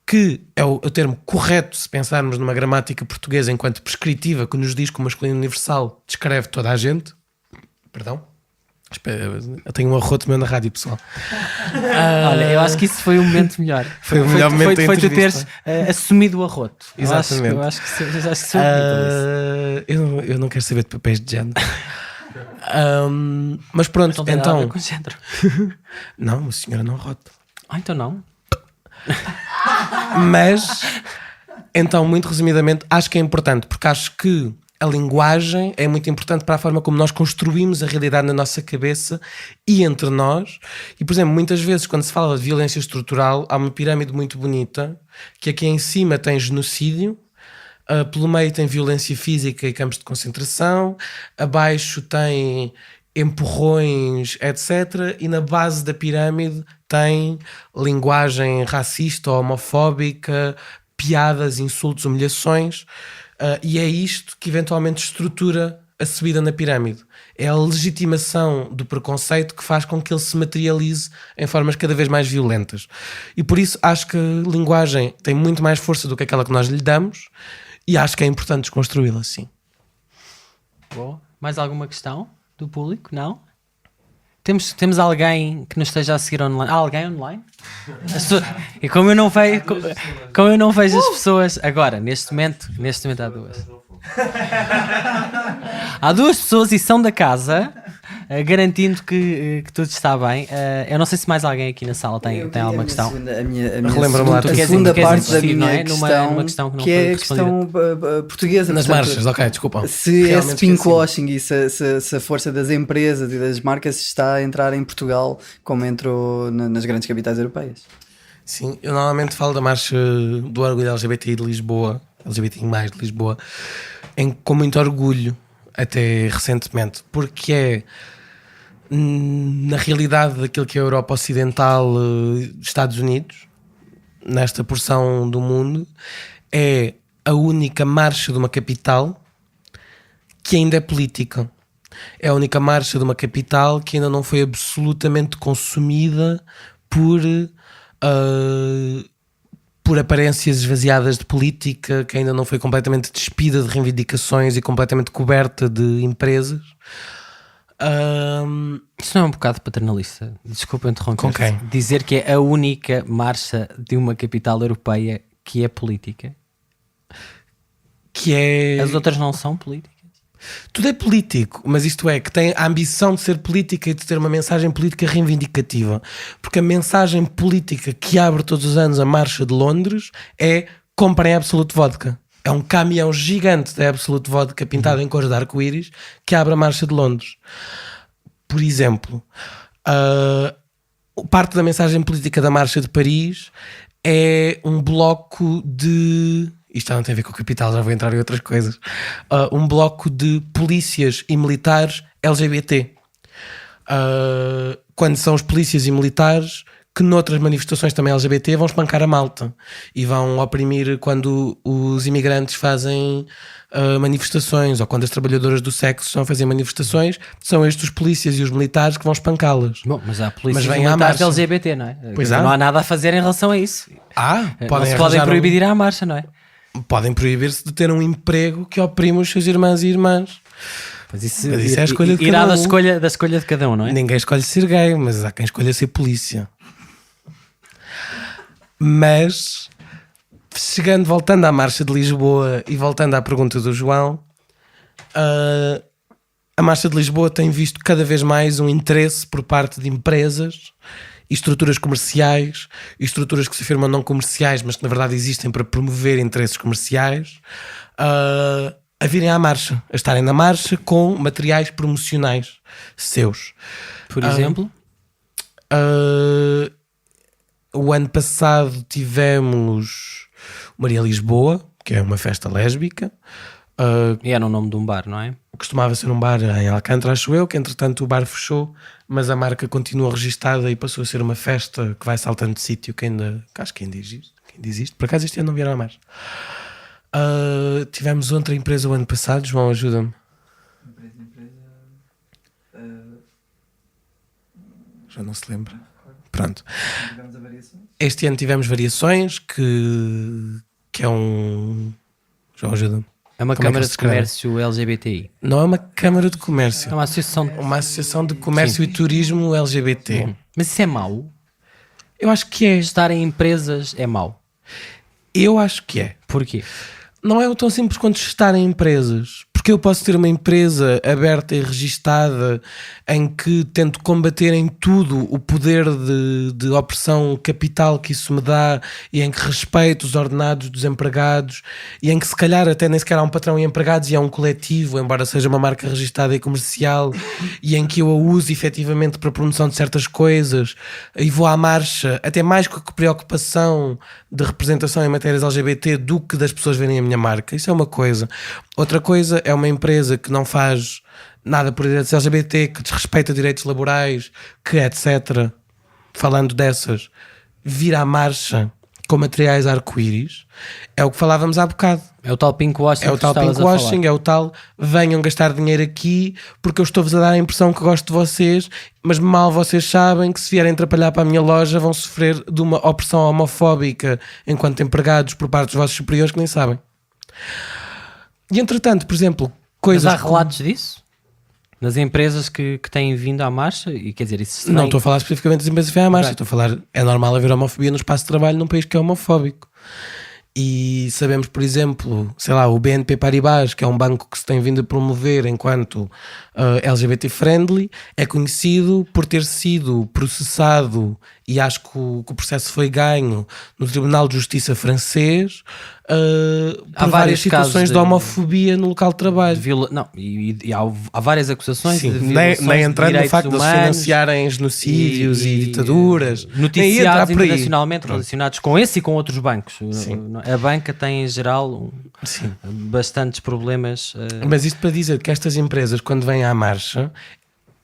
que é o termo correto se pensarmos numa gramática portuguesa enquanto prescritiva, que nos diz que o masculino universal descreve toda a gente. Perdão? Espera, eu tenho um arroto meu na rádio, pessoal. Olha, eu acho que isso foi o momento melhor. Foi o melhor momento da Foi tu teres entrevista. assumido o arroto. Exatamente. Eu acho que sou eu não quero saber de papéis de género. Mas pronto, não tem nada a ver então... com género. Não, a senhora não rota. Então não. Mas, então, muito resumidamente, acho que é importante, porque acho que a linguagem é muito importante para a forma como nós construímos a realidade na nossa cabeça e entre nós. E, por exemplo, muitas vezes quando se fala de violência estrutural, há uma pirâmide muito bonita, que aqui em cima tem genocídio, pelo meio tem violência física e campos de concentração, abaixo tem empurrões, etc. E na base da pirâmide tem linguagem racista, homofóbica, piadas, insultos, humilhações, e é isto que eventualmente estrutura a subida na pirâmide. É a legitimação do preconceito que faz com que ele se materialize em formas cada vez mais violentas. E por isso acho que a linguagem tem muito mais força do que aquela que nós lhe damos, e acho que é importante desconstruí-la, sim. Boa. Mais alguma questão do público? Não? Temos alguém que nos esteja a seguir online? Há alguém online? E como eu não vejo as pessoas agora, neste momento há duas. Há duas pessoas e são da casa, garantindo que tudo está bem. Eu não sei se mais alguém aqui na sala tem alguma questão. A segunda parte da minha questão, que é a questão portuguesa. Nas marchas, ok, desculpa. Se esse pinkwashing e se a força das empresas e das marcas está a entrar em Portugal como entrou nas grandes capitais europeias. Sim, eu normalmente falo da marcha do orgulho LGBTI de Lisboa, LGBTI+, de Lisboa, com muito orgulho, até recentemente, porque é, na realidade, daquilo que é a Europa Ocidental, Estados Unidos, nesta porção do mundo, é a única marcha de uma capital que ainda é política. É a única marcha de uma capital que ainda não foi absolutamente consumida por aparências esvaziadas de política, que ainda não foi completamente despida de reivindicações e completamente coberta de empresas. Isso não é um bocado paternalista? Desculpa interromper. Com quem? Dizer que é a única marcha de uma capital europeia que é política. Que é... As outras não são políticas? Tudo é político, mas isto é, que tem a ambição de ser política e de ter uma mensagem política reivindicativa. Porque a mensagem política que abre todos os anos a Marcha de Londres é: comprem Absolute Vodka. É um caminhão gigante da Absolute Vodka pintado em cores de arco-íris que abre a Marcha de Londres. Por exemplo, parte da mensagem política da Marcha de Paris é um bloco de... Isto já não tem a ver com o capital, já vou entrar em outras coisas. Um bloco de polícias e militares LGBT. Quando são os polícias e militares que noutras manifestações também LGBT vão espancar a malta e vão oprimir quando os imigrantes fazem manifestações, ou quando as trabalhadoras do sexo estão a fazer manifestações, são estes os polícias e os militares que vão espantá-las. Bom, mas há polícias Mas e vem à militares marcha. LGBT, não é? Pois Não há nada a fazer em relação a isso. Não se podem proibir ir à marcha, não é? Podem proibir-se de ter um emprego que oprime os seus irmãos e irmãs. Mas isso é a escolha de irá cada um. da escolha de cada um, não é? Ninguém escolhe ser gay, mas há quem escolha ser polícia. Mas, voltando à Marcha de Lisboa e voltando à pergunta do João, a Marcha de Lisboa tem visto cada vez mais um interesse por parte de empresas e estruturas comerciais, e estruturas que se afirmam não comerciais, mas que na verdade existem para promover interesses comerciais, a virem à marcha, a estarem na marcha com materiais promocionais seus. Por exemplo? O ano passado tivemos Maria Lisboa, que é uma festa lésbica. E era o nome de um bar, não é? Costumava ser um bar em Alcântara, acho eu, que entretanto o bar fechou, mas a marca continua registada e passou a ser uma festa que vai saltando de sítio, que acho que ainda existe. Por acaso este ano não vieram a mais. Tivemos outra empresa o ano passado, João, ajuda-me. Já não se lembra. Pronto. Este ano tivemos variações, que é um... João, ajuda-me. É uma Câmara de Comércio LGBTI. Não é uma Câmara de Comércio. É uma associação. Uma associação de comércio e turismo LGBT. Mas isso é mau? Eu acho que é. Estar em empresas é mau. Eu acho que é. Porquê? Não é tão simples quanto estar em empresas. Porque eu posso ter uma empresa aberta e registada em que tento combater em tudo o poder de opressão capital que isso me dá, e em que respeito os ordenados dos empregados, e em que se calhar até nem sequer há um patrão e empregados e há um coletivo, embora seja uma marca registada e comercial, e em que eu a uso efetivamente para a promoção de certas coisas, e vou à marcha até mais com a preocupação de representação em matérias LGBT do que das pessoas verem a minha marca. Isso é uma coisa. Outra coisa é uma empresa que não faz nada por direitos LGBT, que desrespeita direitos laborais, que etc. Falando dessas, vir à marcha com materiais arco-íris, é o que falávamos há bocado. É o tal pinkwashing. É o tal pinkwashing, é o tal venham gastar dinheiro aqui porque eu estou-vos a dar a impressão que gosto de vocês, mas mal vocês sabem que se vierem atrapalhar para a minha loja vão sofrer de uma opressão homofóbica enquanto empregados por parte dos vossos superiores que nem sabem. E entretanto, por exemplo, coisas. Mas há relatos disso? Nas empresas que têm vindo à marcha? E quer dizer, isso Não estou a falar especificamente das empresas que vêm à marcha, estou a falar, é normal haver homofobia no espaço de trabalho num país que é homofóbico. E sabemos, por exemplo, sei lá, o BNP Paribas, que é um banco que se tem vindo a promover enquanto LGBT friendly, é conhecido por ter sido processado, e acho que o processo foi ganho no Tribunal de Justiça francês, por várias situações de homofobia no local de trabalho. Não, e há várias acusações. Sim, de violações nem de entrando no direitos facto de eles humanos financiarem genocídios e ditaduras. Noticiados Nem internacionalmente relacionados com esse e com outros bancos. Sim. A banca tem em geral Sim. bastantes problemas. Mas isto para dizer que estas empresas, quando vêm à marcha,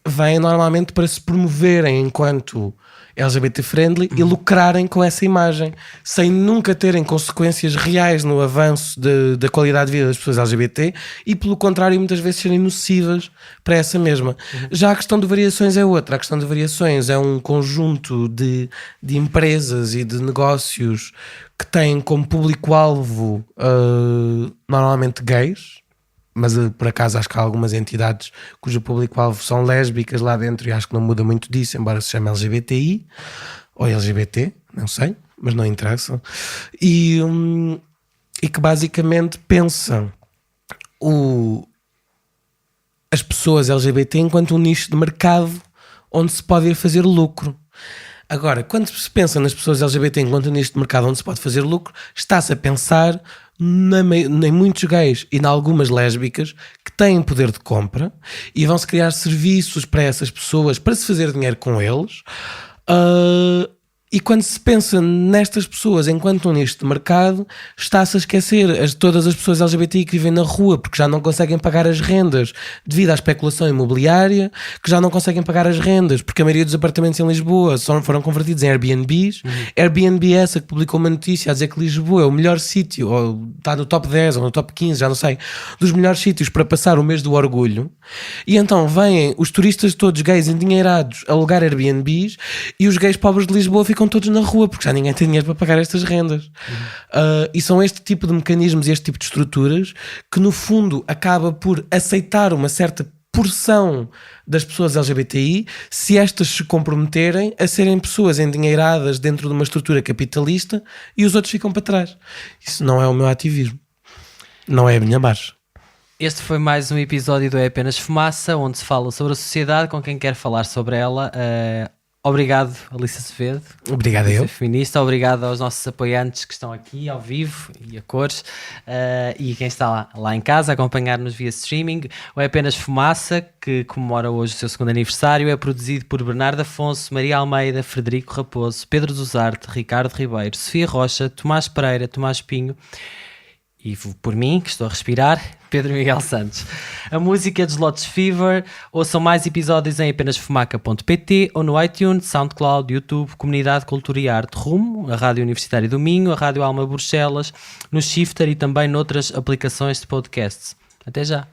vêm normalmente para se promoverem enquanto LGBT friendly e lucrarem com essa imagem, sem nunca terem consequências reais no avanço da qualidade de vida das pessoas LGBT, e pelo contrário muitas vezes serem nocivas para essa mesma. Já a questão de variações é outra. A questão de variações é um conjunto de empresas e de negócios que têm como público-alvo normalmente gays, mas por acaso acho que há algumas entidades cujo público-alvo são lésbicas lá dentro, e acho que não muda muito disso, embora se chame LGBTI ou LGBT, não sei, mas não interessa. E que basicamente pensam as pessoas LGBT enquanto um nicho de mercado onde se pode ir fazer lucro. Agora, quando se pensa nas pessoas LGBT enquanto um nicho de mercado onde se pode fazer lucro, está-se a pensar em muitos gays e em algumas lésbicas que têm poder de compra e vão-se criar serviços para essas pessoas para se fazer dinheiro com eles. E quando se pensa nestas pessoas enquanto um nicho de mercado, está-se a esquecer todas as pessoas LGBTI que vivem na rua porque já não conseguem pagar as rendas devido à especulação imobiliária, que já não conseguem pagar as rendas porque a maioria dos apartamentos em Lisboa foram convertidos em Airbnbs. Airbnb é essa que publicou uma notícia a dizer que Lisboa é o melhor sítio, ou está no top 10 ou no top 15, já não sei, dos melhores sítios para passar o mês do orgulho. E então vêm os turistas todos gays endinheirados a alugar Airbnbs, e os gays pobres de Lisboa ficam todos na rua porque já ninguém tem dinheiro para pagar estas rendas. E são este tipo de mecanismos e este tipo de estruturas que no fundo acaba por aceitar uma certa porção das pessoas LGBTI se estas se comprometerem a serem pessoas endinheiradas dentro de uma estrutura capitalista, e os outros ficam para trás. Isso não é o meu ativismo, não é a minha marcha. Este foi mais um episódio do É Apenas Fumaça, onde se fala sobre a sociedade com quem quer falar sobre ela. Obrigado, Alice Azevedo. Obrigado a eu. Feminista. Obrigado aos nossos apoiantes que estão aqui ao vivo e a cores, e quem está lá em casa a acompanhar-nos via streaming. O É Apenas Fumaça, que comemora hoje o seu segundo aniversário, é produzido por Bernardo Afonso, Maria Almeida, Frederico Raposo, Pedro Duzarte, Ricardo Ribeiro, Sofia Rocha, Tomás Pereira, Tomás Pinho e por mim, que estou a respirar, Pedro Miguel Santos. A música é de Slots Fever. Ouçam mais episódios em apenasfumaca.pt ou no iTunes, SoundCloud, YouTube, Comunidade Cultura e Arte Rumo, a Rádio Universitária do Minho, a Rádio Alma Bruxelas, no Shifter e também noutras aplicações de podcasts. Até já!